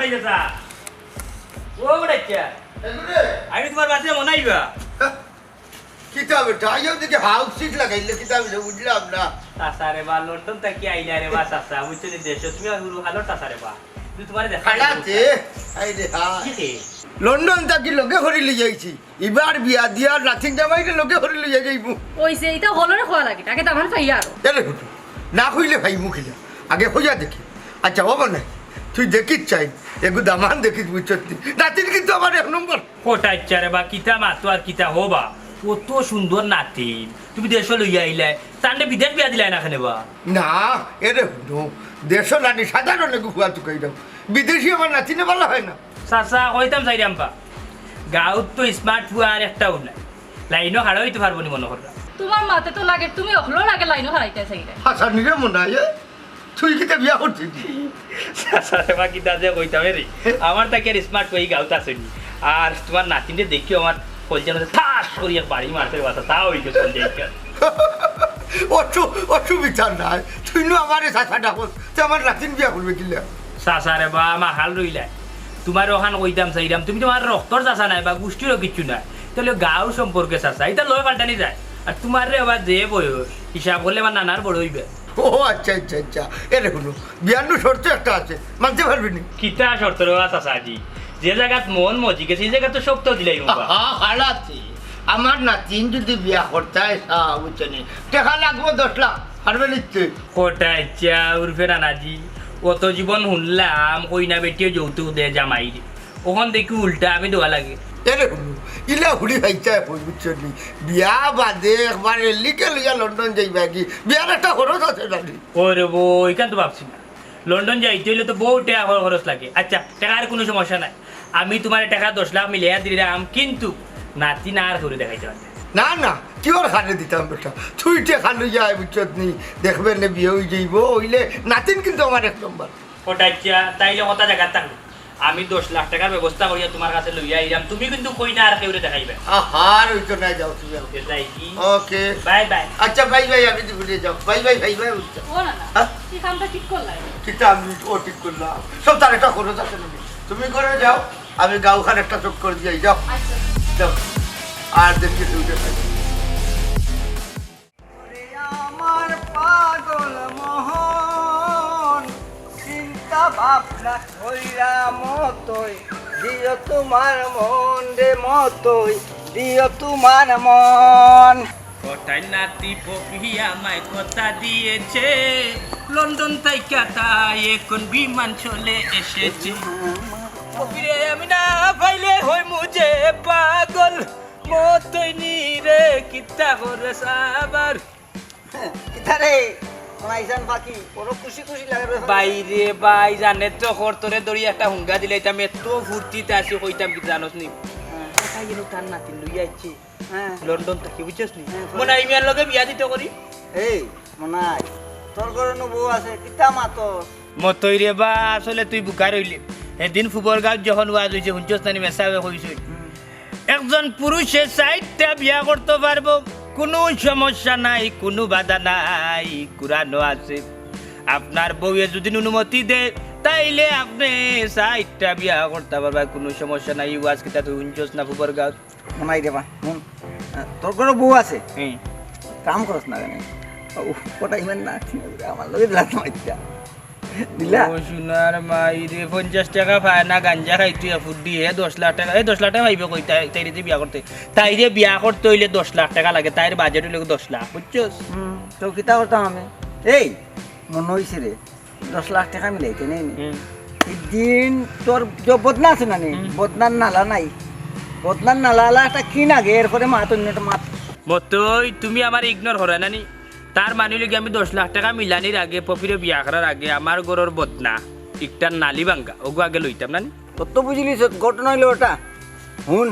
বড়াই চাচা ও বড়াইছা আমি তোমার বাসে মনে আইবা কিতাব টাইও দিকে হাউস সিট লাগাইলে কিতাব বুঝলাম না চাচা রে বা লন্ডন থেকে আইলা রে বা চাচা বুঝছো নি দেশ তুমি হুরু ভালো চাচা রে বা তুই তোমারে দেখা খালাতে আইরে হ্যাঁ লন্ডন থাকি লোকে হরিলে যাইছি এবার বিয়া দিয়া নাথিং জামাইকে লোকে হরিলে যাইবো ওইছে এটা হলরে খোয়া লাগে তাকে দামান খাই আর এরে হুটু না হইলে ভাই মুখিলা আগে হইয়া দেখি আচ্ছা বাবা নাই তুই দেখিস চাই এগু দামান দেখিস বুঝছি নাতিন কিন্তু আমার এক নম্বর কোটাইছা রে বা কিতা মাতো আর কিতা হবা কত সুন্দর নাতি তুমি দেশ লইয়া আইলা তান্ডে বিদেশ বিয়া দিলাই না খানে বা না এরে হুটু দেশ নানি সাধারণ এগু হুয়া চুকাই দাও বিদেশি আমার নাতিনে ভালো হয় না চাচা কইতাম চাইরাম পা গাঁৱত তো স্মার্ট ফুয়া আর একটাও নাই লাইনও হারা হইতে পারবো নি মনে কররা তোমার মাতে তো লাগে তুমি অখলো লাগে লাইনো হারাইতে চাইলে হাসান নিরে মনে হয় তুই কিতা বিয়া করছিস চাচা রে বা কিতা যে কইতাম রে আমার তাকে স্মার্ট কই গাঁৱত আছে নি আর তোমার নাতিনে দেখিও আমার কলজার মধ্যে ঠাস করিয়া বাড়ি মারতে বাতা তাও হইকে চলে যাইকা অসুবিধা নাই তুই নো আমারে চাচা ডাকস তুই আমার নাতিন বিয়া করবে কিলা চাচা রে বা আমার হাল রইলা তোমার ওখান কইতাম চাইরাম তুমি তোমার রক্তর চাচা নাই বা গোষ্ঠীরও কিছু নাই তাহলে গাঁও সম্পর্কে চাচা এটা লয় পাল্টানি যায় আর তোমার রে আবার যে বয়স হিসাব করলে আমার নানার বড় হইবে ও আচ্ছা আচ্ছা আচ্ছা এরে হলো বিয়ান্ন শর্ত একটা আছে মানতে পারবি নি কিতা শর্ত রে চাচাজি যে জায়গাত মন মজি গেছে সেই জায়গা তো শক্ত দিলাই বাবা হালাতে আমার নাতিন যদি বিয়া করতে হয় বুঝছো নি টাকা লাগবো 10 লাখ পারবে নিচ্ছে কোটায় চা উর্ফে রানাজি অত জীবন শুনলাম কইনা বেটিও যৌতুক দে জামাই ওখান দেখি উল্টা আমি দোয়া লাগে এরে হলো ইলা হুড়ি খাইতে বুঝছো নি বিয়া বাদে একবার লিখে লইয়া লন্ডন যাইবা কি বিয়ার একটা খরচ আছে নানি ওরে বই কেন তো ভাবছি না লন্ডন যাইতে হইলে তো বহু টাকা খরচ লাগে আচ্ছা টাকার কোনো সমস্যা নাই আমি তোমার টাকা 10 লাখ মিলিয়ে দিলাম কিন্তু নাতি না আর করে দেখাইতে পারবে না না কি ওর খানে দিতাম বেটা তুই টাকা লইয়া বুঝছো নি দেখবে না বিয়ে হয়ে যাইব হইলে নাতিন কিন্তু আমার এক নম্বর ওটা আচ্ছা তাইলে কথা জায়গা থাকলো আমি 10 লাখ টাকার ব্যবস্থা করিয়া তোমার কাছে লইয়া আইলাম তুমি কিন্তু কই না আর কেউ দেখাইবে আহার ওই তো নাই যাও তুমি তাই কি ওকে বাই বাই আচ্ছা বাই বাই আমি ভুলে যাও বাই বাই বাই বাই উঠছো ও না না হ্যাঁ? কি কামটা ঠিক করলাই কিতা আমি ও ঠিক করলাম সব তার একটা খরচ আছে নাকি তুমি করে যাও আমি গাঁওখান একটা চোখ করে দিয়ে যাও আচ্ছা যাও আর দেখি তুইটা পাই আমার পাগল মোহন চিন্তা ভাবনা কইরা মতই দিও তোমার মন রে মতই দিও তোমার মন কোটাই নাতি পপি আমায় কথা দিয়েছে লন্ডন থেকে তাই এখন বিমান চলে এসেছে পপিরে আমি না পাইলে হই মুজে পাগল মতই নি রে কিতা করে সাবার ইতারে মাইজান বাকি বড় খুশি খুশি লাগে রে বাইরে বাই জানে তো তোরে দড়ি একটা হুঙ্গা দিলে আমি এত ফুর্তিতে আসি কইতাম কি জানোস নি কোথায় গেল তার নাতি লইয়া আইছে হ্যাঁ লন্ডন থেকে বুঝছস নি হ্যাঁ, মনে হয় মিয়ার লগে বিয়া দিতে করি এই মনাই তোর ঘরে বউ আছে কিতা মাতো মতই রে বা আসলে তুই বুকা রইলি এদিন ফুবর গাঁও যখন ওয়াজ হইছে হুঁচস নানি মেসাবে কইছে একজন পুরুষে 60টা বিয়া করতে পারবো কোনো সমস্যা নাই কোনো বাধা নাই কুরআনও আছে আপনার বউয়ে যদি অনুমতি দে তাইলে আপনি 60টা বিয়া করতে পারবা কোনো সমস্যা নাই ওয়াজ কিতা তুই হুঁচস না ফুবর গাঁও মনাই রে বা তোর ঘরে বউ আছে হুম কাম করছ না কেন ওটা ইমান না আমার লগে লাগ মাইতা দিলা ও সোনার মাই রে 50 টাকা পায় না গাঞ্জা খাইতে ফুট দিয়ে 10 লাখ টাকা এই 10 লাখ টাকা পাইবে কই তাইরে বিয়া করতে তাইরে বিয়া করতে হইলে 10 লাখ টাকা লাগে তাইর বাজেট হইলে 10 লাখ বুঝছস তো কিতা করতাম আমি এই মনে হইছে রে 10 লাখ টাকা মিলাইতে নেই দিন তোর যে বদনা আছে না নি বদনার নালা নাই বদনার নালা একটা কিন আগে এরপরে মাত মতই তুমি আমার ইগনোর হরা নানি তার মানে লাগি আমি 10 লাখ টাকা মিলানির আগে পপিরে বিয়া করার আগে আমার গরর বদনা একটা নালি ভাঙ্গা ওগো আগে লইতাম নানি তোর তো বুঝলিস ঘটনা হইলো ওটা হুন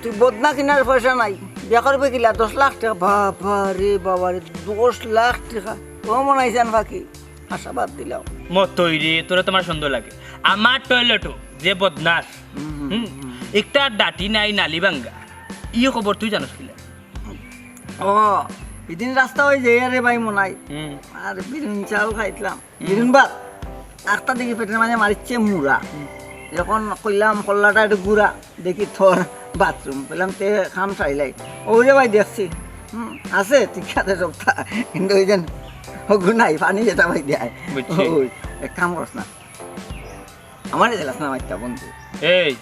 তুই বদনা কিনার পয়সা নাই বিয়া করবে কিলা 10 লাখ টাকা বাবা রে 10 লাখ টাকা ও মনে আইসান বাকি আশাবাদ দিলাম মতই রে তোরা তোমার সুন্দর লাগে আমার টয়লেটও যে বদনাস একটা ডাটি নাই নালি ভাঙ্গা ই খবর তুই জানোস কিলা ও এদিন রাস্তা হয়ে যাই রে ভাই মনাই আর বিরুন চাও খাইতলাম বিরুন বাদ একটা দেখি পেটের মাঝে মারিচ্ছে মুড়া যখন কইলাম কল্লাটা একটু গুড়া দেখি তোর বাথরুম বললাম তে খাম চাইলাই ওরে ভাই দেখছি আছে ঠিক আছে সবটা কিন্তু ওই যেন হগু নাই পানি যেটা ভাই দেয় বুঝছি। ওই এক কাম করস না আমারই দিলাস না মাইটা বন্ধু এই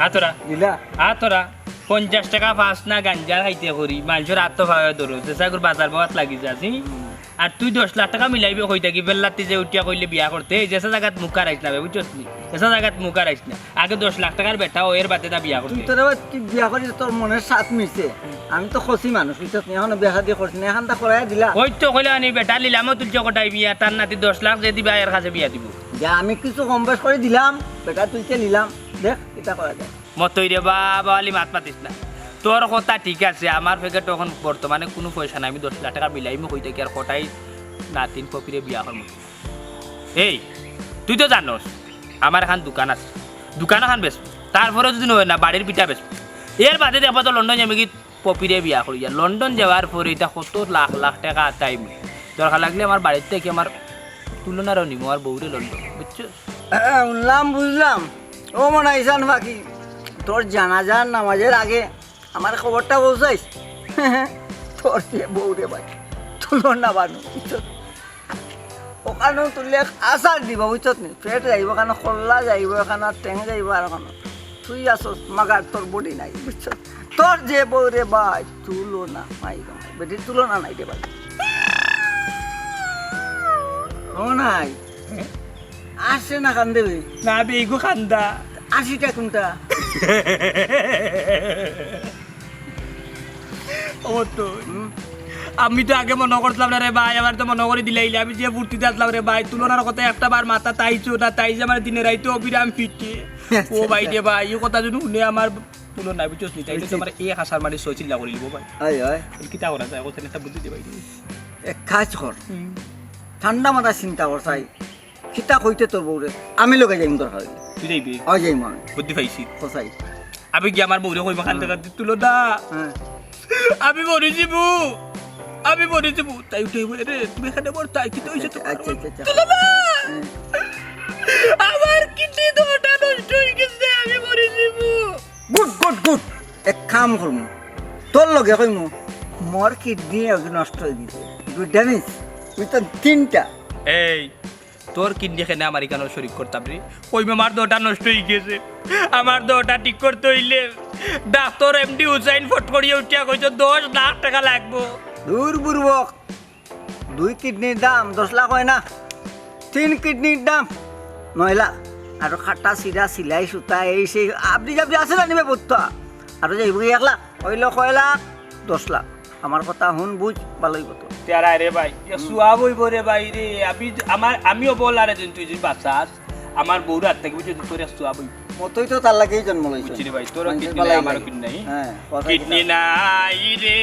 আতরা দিলা আতরা 50 টাকা পাস না গাঞ্জা খাইতে করি মানুষের আত্মভাবে ধরো চেষ্টা বাজার বাজার লাগি যাচ্ছি আর তুই 10 লাখ টাকা মিলাইবে কই থাকি বেল্লাতে যে উঠিয়া কইলে বিয়া করতে এই যেসা জায়গাত মুখা রাইস না বুঝছস নি যেসা জায়গাত মুখা রাইস না আগে 10 লাখ টাকার বেটা ও এর বাদে না বিয়া করতে তুই তোর এবার তুই বিয়া করিস তোর মনের সাথ মিশে আমি তো খুশি মানুষ বুঝছিস না এখন বিয়া দিয়ে করছি না এখন তা করাই দিলা ওই তো কইলে আনি বেটা লিলামও তুলছে কটাই বিয়া তার নাতি 10 লাখ যে দিবা এর কাছে বিয়া দিব যা আমি কিছু কম বেশ করে দিলাম বেটা তুইতে নিলাম দেখ এটা করা যায় মতই রে বাবা আলি মাত পাতিস না তোর কথা ঠিক আছে আমার ফেকে তখন বর্তমানে কোনো পয়সা নাই আমি 10 লাখ টাকা মিলাইমু কই থাকি আর কটাই নাতিন কপিরে বিয়া করবো এই তুই তো জানোস আমার এখন দোকান আছে দোকান এখন বেশ তারপরে যদি নয় না বাড়ির পিঠা বেশ এর বাদে দেখবা তো লন্ডন যাবে কি পপিরে বিয়া করি যা লন্ডন যাওয়ার পরে এটা কত লাখ লাখ টাকা টাইম দরকার লাগলে আমার বাড়ির থেকে আমার তুলনারও নিব আর বউরে লন্ডন বুঝছো শুনলাম বুঝলাম ও মনে আইসান বাকি তোর জানাজার নামাজের আগে আমার খবরটা পৌঁছাইস তোর দিয়ে বউরে ভাই তুলন না বানু ওখানেও তুললে আচার দিব বুঝছত নি ফেট যাইব কেন খোল্লা যাইব এখানে টেং যাইব আর কেন তুই আসস মাগার তোর বডি নাই বুঝছ তোর যে বউরে ভাই তুলনা মাই বেটির তুলনা নাই রে ভাই ও নাই আসে না কান দেবে না বেগু খান্দা 80টা কোনটা ও তো আমি তো আগে মনে করছিলাম না রে ভাই আমার তো মনে করে দিলাইলে আমি যে ফুর্তিতে আসলাম রে ভাই তুলনার কথা একটা বার মাথা তাইছো না তাই যে আমার দিনে রাইতে অবিরাম ফিরছে ও ভাই রে ভাই এই কথা যদি শুনে আমার তুলনা বুঝছস নি তাইলে তো আমার এই হাসার মানে সই চিল্লা করে লিব ভাই আয় আয় কিতা করা যায় কথা একটা বুদ্ধি দে ভাই এক কাজ কর ঠান্ডা মাথা চিন্তা কর চাই কিতা কইতে তোর বউরে আমি লোকে যাইম তোর হয় তুই যাইবি হয় যাইম আমি বুদ্ধি পাইছি সচাই আমি কি আমার বউরে কইবা খান্দা কাটি তুলনা হ্যাঁ আমি মরে যাবো আমি মরে যাবো তাই উঠে রে তুমি এখানে মর তাই কি তো হইছে তো আচ্ছা আচ্ছা আচ্ছা তুলনা আমার কিডনি দুটো নষ্ট হয়ে গেছে আমি মরে যাবো গুড গুড গুড এক কাম করমু তোর লগে কইমু মোর কিডনি নষ্ট হয়ে গেছে গুড ড্যামেজ তুই তো 3টা এই তোর কিডনি এখানে আমার এখানে শরীর করতাম রে ওই আমার দুটো নষ্ট হয়ে গেছে আমার দুটো ঠিক করতে হইলে ডাক্তার এমডি হুসাইন ফট করিয়ে উঠিয়া কইছো 10 লাখ টাকা লাগবো দূর বুর্বক 2 কিডনির দাম 10 লাখ হয় না 3 কিডনির দাম 9 লাখ আর খাটা সিরা সিলাই সুতা এই সেই আপনি যাবি আছে না নিবে বুঝতা আর যাইব 1 লাখ হইলো 6 লাখ 10 লাখ আমার কথা হুন বুঝ ভালোই কথা তেরা রে ভাই সুয়া বইব রে ভাই রে আমিও বল আরে তুই যদি বাঁচাস আমার বউরা হাত থেকে বুঝছি তোর সুয়া বই মতই তো তার লাগেই জন্ম লইছে বুঝছি রে ভাই তোর কিডনি নাই আমারও কিডনি নাই হ্যাঁ কিডনি নাই রে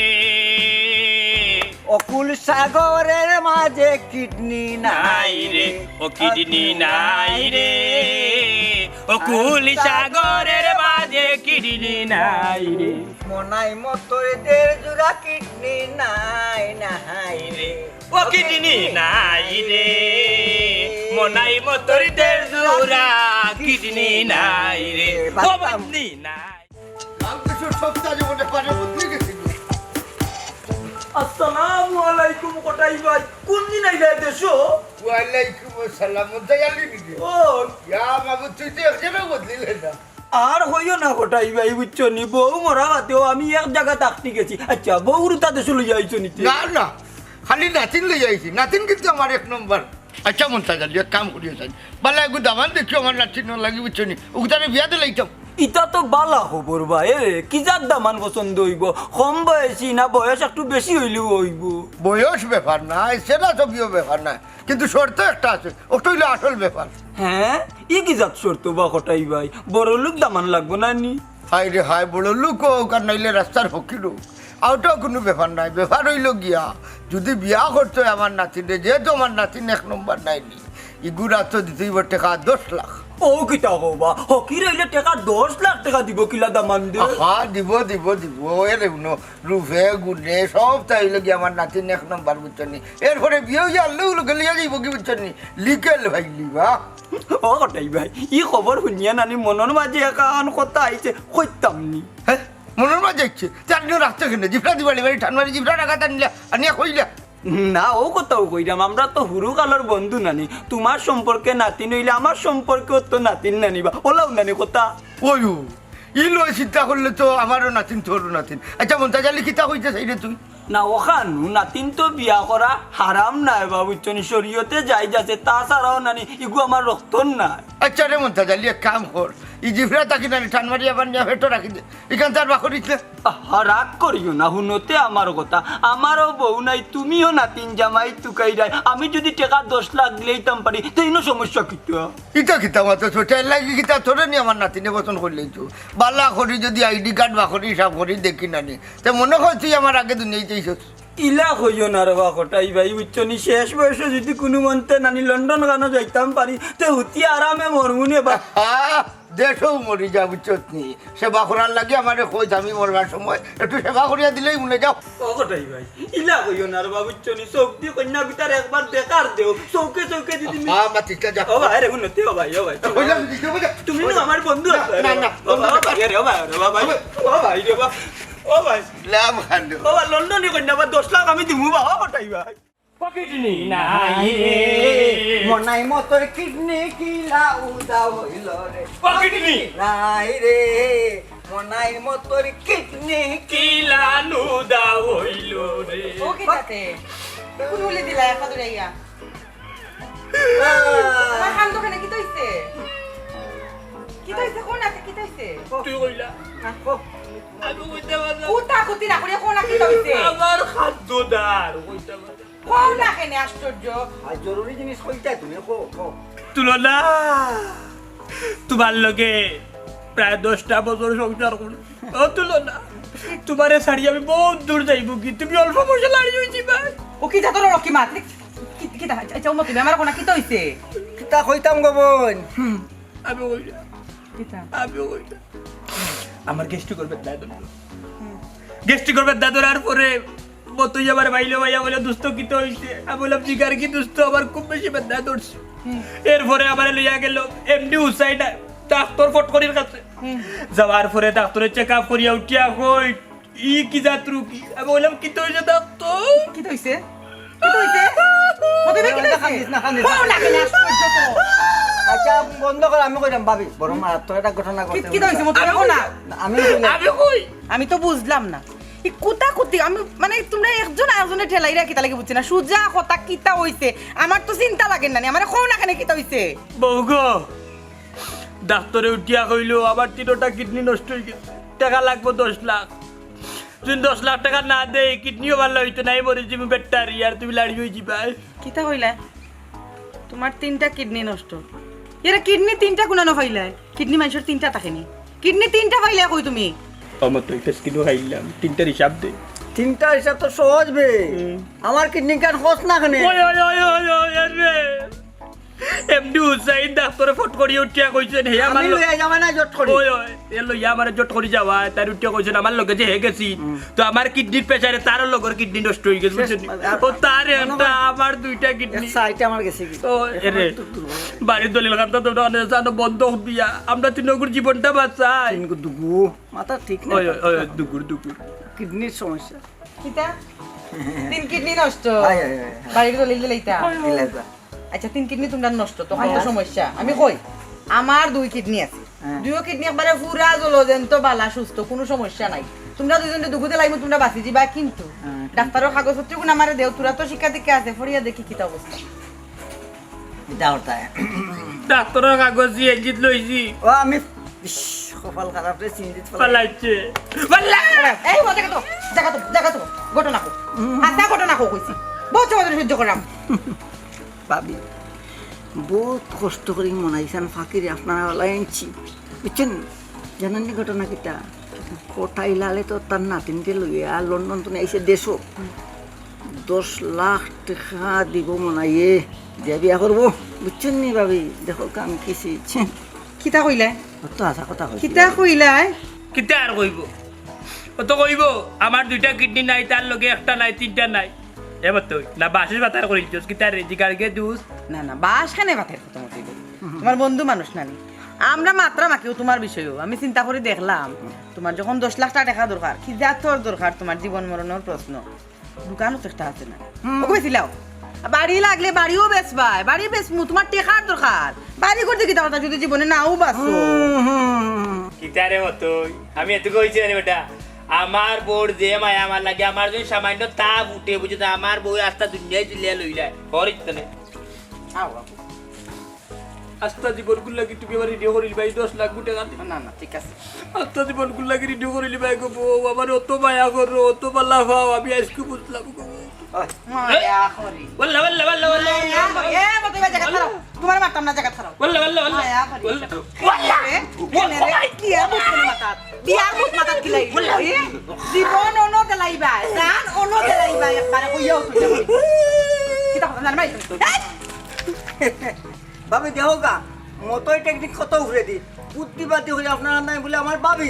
অকুল সাগরের মাঝে কিডনি নাই রে ও কিডনি নাই রে ও কুল সাগরের মাঝে কিডনি নাই রে মনাই মতর দের জোড়া কিডনি নাই নাই রে ও কিডনি নাই রে মনাই মতর দের জোড়া কিডনি নাই রে ও কিডনি নাই আমি কিছু সপ্তাহ জীবনে পারে বুঝলি গেছি আসসালামু আলাইকুম কোটাই ভাই কোন দিন আইলা দেশো ওয়ালাইকুম আসসালাম দয়ালি নিকে ও ইয়া বাবু তুই তো একজনে বদলিলে না আর হইও না কোটাই ভাই বুঝছো নি বউ মরা বাতেও আমি এক জায়গা থাকতে গেছি আচ্ছা বউর তাতে চলে যাইছো নিতে না না খালি নাতিন লই যাইছি নাতিন কিন্তু আমার 1 নম্বর আচ্ছা মন তাজাল এক কাম করিও চাই বালা একটু দামান দেখিও আমার নাতিন লাগি বুঝছো নি উগতারে বিয়া তো লাইতাম ইটা তো বালা খবর ভাই কি যার দামান পছন্দ হইব কম বয়সী না বয়স একটু বেশি হইলেও হইব বয়স ব্যাপার না সেটা ছবিও ব্যাপার না কিন্তু শর্ত একটা আছে ওটা হইলো আসল ব্যাপার হ্যাঁ ই কি জাত শর্ত বা কটাই ভাই বড় লোক দামান লাগবো না নি হাই রে হাই বড় লোক হোক আর নাইলে রাস্তার ফকির হোক আউটাও কোনো ব্যাপার নাই ব্যাপার হইল গিয়া যদি বিয়া করতে হয় আমার নাতিনে যেহেতু আমার নাতিন 1 নম্বর নাইনি ইগুরা তো দিতেই টাকা 10 লাখ ও কিতা কবা হকি রইলে টাকা 10 লাখ টাকা দিব কিলা দামান দে হ্যাঁ দিব দিব দিব এর রূপে গুণে সব চাইলে কি আমার নাতিন 1 নম্বর বুঝছনি এরপরে বিয়ে হয়ে আনলেও লোকে লিয়ে যাইব কি বুঝছনি লিকেল ভাই লিবা ও কটাই ভাই ই খবর শুনিয়া নানি মনর মাঝে একান কথা আইছে কইতাম নি হ্যাঁ মনের মাঝে যাচ্ছে চারজন রাখতে কেন জিভরা দিবালি বাড়ি ঠান্ডারি জিভরা টাকা টানলা আনিয়া কইলা না ও কথাও কইরাম আমরা তো হুরু কালোর বন্ধু নানি তোমার সম্পর্কে নাতি নইলে আমার সম্পর্কেও তো নাতিন নানিবা ওলাও নানি কথা ওই ই লয় চিন্তা করলে তো আমারও নাতিন তোরও নাতিন আচ্ছা মন্তাজালি কিতা হইতে চাইলে তুই না ওখানু নাতিন তো বিয়া করা হারাম নাই বাবু চনি শরীয়তে যাই যাচ্ছে তাছাড়াও নানি ইগু আমার রক্তর নাই আচ্ছা রে মন্তাজালি এক কাম কর ই জিভরা তাকি নানি ঠানমারি আবার নিয়ে হেঁটো রাখি দে এখান তার বাকরিতে রাগ করিও না হুনতে আমার কথা আমারও বউ নাই তুমিও নাতিন জামাই তুকাই রায় আমি যদি টাকা 10 লাখ দিলেইতাম পারি তেইনো সমস্যা কিতা ইটা কিতা মাত্র ছোটাই লাগি কিতা তোরে নি আমার নাতিনে পছন্দ করলেই তো বালা করি যদি আইডি কার্ড বাকরি হিসাব করি দেখি নানি তে মনে হয় তুই আমার আগে দুনিয়াতেই ইলা হইও না রে বাকটাই ভাই উচ্চনি শেষ বয়সে যদি কোনো মন্তে নানি লন্ডন গানো যাইতাম পারি তে হুতি আরামে মরমুনে বা দেশেও মরি যা বুঝছত নি সেবা করার লাগে আমার কই আমি মরবার সময় একটু সেবা করিয়া দিলেই মনে যাও বাকটাই ভাই ইলা হইও না রে বাবু উচ্চনি চৌকি কন্যা ভিতর একবার দেখার দেও চৌকে চৌকে যদি মাতিটা যা ও ভাই রে হুনতে ও ভাই তুমি না আমার বন্ধু আছো না, না, ও ভাই রে ও ভাই ও ভাই রে বা ও ভাই লাভ খান্ড ও ভাই লন্ডনে কন্যা বা 10 লাখ আমি দিমু বাবা বাকটাই ভাই পকেটনি নাই রে মনাই মতর কিডনি কিলা উদা হইল রে পকেটনি নাই রে মনাই মতর কিডনি কিলানু দা হইল রে ও কি তাতে কোন হলি দিলা একা দৌড়াইয়া আমার খান দোকানে কি তইছে কোন আছে কি তইছে তুই কইলা আমি কইতে পারলাম কুতা কুতি না করে কোন কি তইছে আমার খাদ্যদার কইতে পারলাম কোন না কেনে আশ্চর্য আর জরুরি জিনিস কইতা তুমি কো তুলনা তোমার লগে প্রায় 10টা বছর সংসার করো ও তুলনা তোমারে ছাড়ি আমি বহুত দূর যাইব কি তুমি অল্প পয়সা লাড়ি হইছি ভাই ও কি তাতর রকি মাত কি তা আচ্ছা ও মতি আমার কোন কি তইছে কিতা কইতাম গো বোন আমি কইলা কিতা আমি কইলা আমার গেস্টি করবে দাদু গেস্টি করবে দাদুর আর পরে মতই আবার ভাইলো ভাইয়া বলে দুস্থ কি তো হইছে আমি বললাম জিগার কি দুস্থ আমার খুব বেশি বেদনা ধরছে এরপরে আমার লইয়া গেল এমডি হুসাইন ডাক্তার ফটকরির কাছে যাওয়ার পরে ডাক্তারের চেক আপ করিয়া উঠিয়া কই ই কি জাতরু কি আমি বললাম কি তো হইছে ডাক্তার কি তইছে কি তইছে মতি কি তইছে খান্দিস না, খান্দিস না। কোন না কেনে আশ্চর্য তো আচ্ছা বন্ধ কর আমি কইতাম ভাবি বড় মারাত্মক একটা ঘটনা ঘটে কি তইছে মতি কোন আমি আমি কই আমি তো বুঝলাম না এই কুতা কুতি আমি মানে তোমরা একজন আরেকজনের ঠেলাই রাখি তালাকে বুঝছি না সুজা কথা কিতা হইছে আমার তো চিন্তা লাগে না আমার কোন না কেনে কিতা হইছে বউগো ডাক্তারে উঠিয়া কইলো আবার 3টা কিডনি নষ্ট হয়ে গেছে টাকা লাগবে 10 লাখ যদি 10 লাখ টাকা না দেই কিডনিও ভালো হইতো নাই মরে যাবি ব্যাটারি আর তুমি লাড়ি হয়ে যাবে কিতা হইলা তোমার 3টা কিডনি নষ্ট এরা কিডনি 3টা গুণা নফাইলা কিডনি মানুষের 3টা থাকেনি কিডনি 3টা পাইলা কই তুমি আমার তো একটা স্কিনও খাইলাম 3টার হিসাব দে তিনটা হিসাব তো সহজ বে আমার কিডনি কার্ড খোঁজ না কেন ওই ওই ওই ওই ওই রে এমডি হুসাইন ডাক্তারে ফট করিয়া উঠিয়া কইছেন হে আমার আমি লইয়া যাবে না জট করি ওই ওই এলো ইয়া আমার জট করি যাওয়া তার উঠিয়া কইছেন আমার লগে যে হে গেছি তো আমার কিডনির প্রেসারে তার লগর কিডনি নষ্ট হয়ে গেছে বুঝছেন ও তার একটা আমার 2টা কিডনি সাইটে আমার গেছে কি ও এরে বাড়ির দলিল খাতা তো জানো বন্ধ দিয়া আমরা তিনগুর জীবনটা বাঁচাই তিনগু দুগু মাথা ঠিক না ওই ওই ওই দুগুর দুগুর কিডনির সমস্যা কিতা 3 কিডনি নষ্ট আয় আয় আয় বাড়ির তো লিলে লইতা ইলাজা আচ্ছা 3 কিডনি তোমরা নষ্ট তো কত সমস্যা আমি কই আমার 2 কিডনি আছে হ্যাঁ। 2 কিডনি একবারে পুরা জলজন্ত বালা সুস্থ কোনো সমস্যা নাই তোমরা দুজনে দুগুতে লাইমু তোমরা বাঁচি যাবা কিন্তু হ্যাঁ, ডাক্তারের কাগজপত্র কোন আমারে দেও তোরা তো শিক্ষা দীক্ষা আছে ফরিয়া দেখি কিতা অবস্থা এটা ওটা ডাক্তারের কাগজ দিয়ে জিত লইছি ও আমি ইস, কপাল খারাপ রে চিন্তিত পালাইছে পালা এই মতে কত জায়গা তো ঘটনা কো আচ্ছা ঘটনা কো কইছি বহুত সময় ধরে সহ্য করাম ভাবি বহুত কষ্ট করে মনাইছেন ফাঁকিরে আপনারা লাইনছি বুঝছেন জানেন নি ঘটনা কিটা কোটাই লালে তো তার নাতিনকে লইয়া লন্ডন তো আইসে দেশও 10 লাখ টাকা দিব মনাইয়ে যে বিয়া করবো বুঝছেন নি ভাবি দেখো কাম কিছি কিতা কইলে তো আসা কথা কইছি কিতা কইলাই কিতা আর কইব ও তো কইব আমার 2টা কিডনি নাই তার লগে একটা নাই 3টা নাই এবার তো না বাসের বাতার করি জোস কিতা রেজি গাড়গে দুস না না বাস খানে বাতের কথা মতো তোমার বন্ধু মানুষ নানি আমরা মাত্রা মাকেও তোমার বিষয়েও আমি চিন্তা করে দেখলাম তোমার যখন 10 লাখ টাকা দেখা দরকার কি যা তোর দরকার তোমার জীবন মরণের প্রশ্ন দোকানও তো একটা আছে না ও কইছিলাও বাড়ি লাগলে বাড়িও বেচবাই বাড়ি বেচমু তোমার টেকার দরকার বাড়ি করতে কি কথা যদি জীবনে নাও বাঁচো কিতা রে মতো আমি এত কইছি রে বেটা আমার বোর যে মায়া আমার লাগে আমার যদি সামান্য তাপ উঠে বুঝে তো আমার বউ আস্তা দুনিয়ায় চিল্লিয়া লইলায় হরিত না আস্তা জীবন গুলা কি তুমি আমার রেডিও করিলি ভাই 10 লাখ টাকা না না ঠিক আছে আস্তা জীবন গুলা কি রেডিও করিলি ভাই গো বউ আমার অত মায়া করো অত পাল্লা খাও আমি আজকে বুঝলাম গো মায়া করি বল্লা বল্লা বল্লা বল্লা এ মতে বা জায়গা ছাড়াও তোমার মারতাম না জায়গা ছাড়াও বল্লা বল্লা মায়া করি ওয়াল্লা রে কি আবু কোন মাতাত বিয়ার মুত মাতাত কিলাই জীবন অন্য গলাইবা জান অন্য গলাইবা একবারে কইও তুই কিতা কথা জানবাই ভাবি দেহ গা মতোই টেকনিক কত উড়ে দি বুদ্ধিবাদী হলে আপনারা নাই বলে আমার ভাবি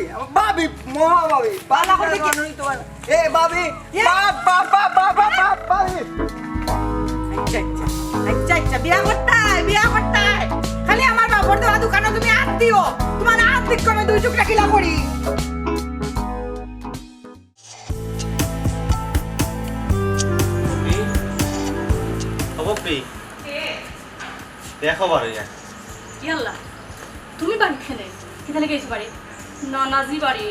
মহা ভাবি পালা করে কি এ ভাবি বাপ বাপ বাপ বাপ বাপ ভাবি আচ্ছা আচ্ছা বিয়া করতাই খালি আমার বাবর দেওয়া দোকানে তুমি হাত দিও তোমার হাত দিক কমে 2 টুকরা কিলা করি অবপি দেখো বারে যা ইয়াল্লা তুমি বাড়ি খেলে কিতা লেগে এসে বাড়ি নানাজি বাড়ি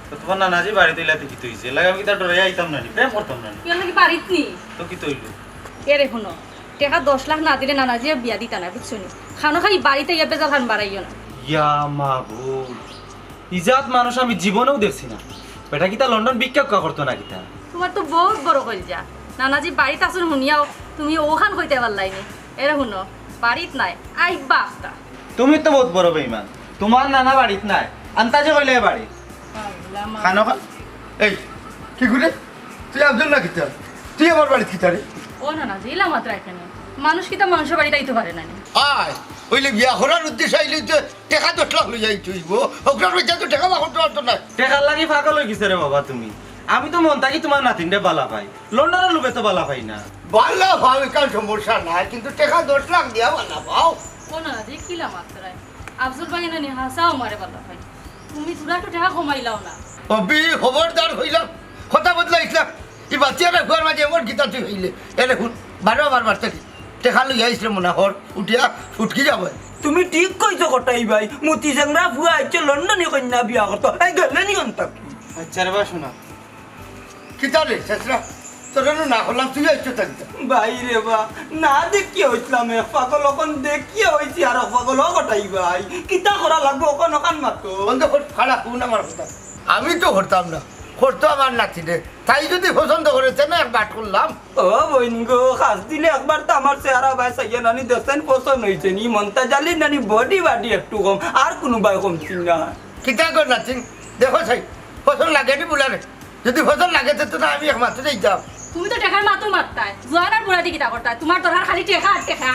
তো তোমার নানাজি বাড়ি তৈলা কি তুইছে লাগে আমি কি তার ডরে আইতাম না প্রেম করতাম না ইয়াল্লা কি বাড়িত নি তো কি তৈলু এরে শুনো টাকা 10 লাখ না দিলে নানাজি বিয়া দিতা না বুঝছো নি খানো খালি বাড়িতে ইয়া বেজাল খান বাড়াইও না ইয়া মাবুদ ইজাত মানুষ আমি জীবনেও দেখছি না বেটা কিতা লন্ডন বিখ্যাত করতো না কিতা তোমার তো বহুত বড় কইল যা নানাজি বাড়িতে আসুন শুনিয়াও তুমি ওখান কইতে পারলাইনি এরে শুনো বাড়িত নাই আইবা একটা তুমি তো বহুত বড় বেঈমান তোমার নানা বাড়িত নাই আন্তাজে কইলে বাড়ি খানো খা এই কি করে তুই আব্দুল না কিতা তুই আমার বাড়ি কিতা রে ও নানাজি ইলা মাত্র এখানে মানুষ কি তা মানুষ বাড়িতে আইতে পারে না আয় ওইলে বিয়া করার উদ্দেশ্য আইলে যে টাকা 10 লাখ লই যাই তুইব ওকরার মধ্যে তো টাকা লাখ তো না টেকার লাগি পাগল হয়ে গেছে রে বাবা তুমি আমি তো মন থাকি তোমার নাতিনরে বালা পাই লন্ডনের লোকে তো বালা পাই না বাল্লা ভাও কাল সমস্যা নাই কিন্তু টাকা 10 লাখ দিয়া বাল্লা ভাও ও নানাজি কিলা মাত্র আফজল ভাই না নি হাসাও মারে পারলা ভাই তুমি তোরা একটু টাকা কমাইলাও না অবি খবরদার হইলাম কথা বদলাইছিলাম এই বাচ্চারা ঘর মাঝে এমন গীতা তুই হইলে এ দেখুন বারবার বার্তা টাকা লই আইসলে মনে হর উঠিয়া ফুটকি যাবে তুমি ঠিক কইছো কটাই ভাই মতি সংরা ফুয়া আইছে লন্ডনে কন্যা বিয়া করতো এই গেলে নি অন্তক আচ্ছা রে বা শোনা কিতা রে শেষরা তোর না হলাম তুই আইছো থাকতে ভাই রে বা না দেখিয়ে হইছিলাম এক পাগল অকন দেখিয়ে হইছি আর পাগল কটাই ভাই কিতা করা লাগবো অকন অকান মাতো বন্ধ কর ফাড়া কোন আমার কথা আমি তো করতাম না করতো আমার নাতি রে তাই যদি পছন্দ করেছে না এক বাট করলাম ও বইন গো খাস দিলে একবার তো আমার চেহারা ভাই সাইয়া নানি দেখছেন পছন্দ হয়েছে নি মনটা জালি নানি বডি বাডি একটু কম আর কোনো ভাই কমছি না কিতা কর নাতি দেখো সাই পছন্দ লাগে নি বলারে যদি পছন্দ লাগে তো না আমি একমাত্র যাইতাম তুমি তো টাকার মাতো মারতাই জোয়ানার বুড়া দিকে তা করতাই তোমার দরকার খালি টাকা আর টাকা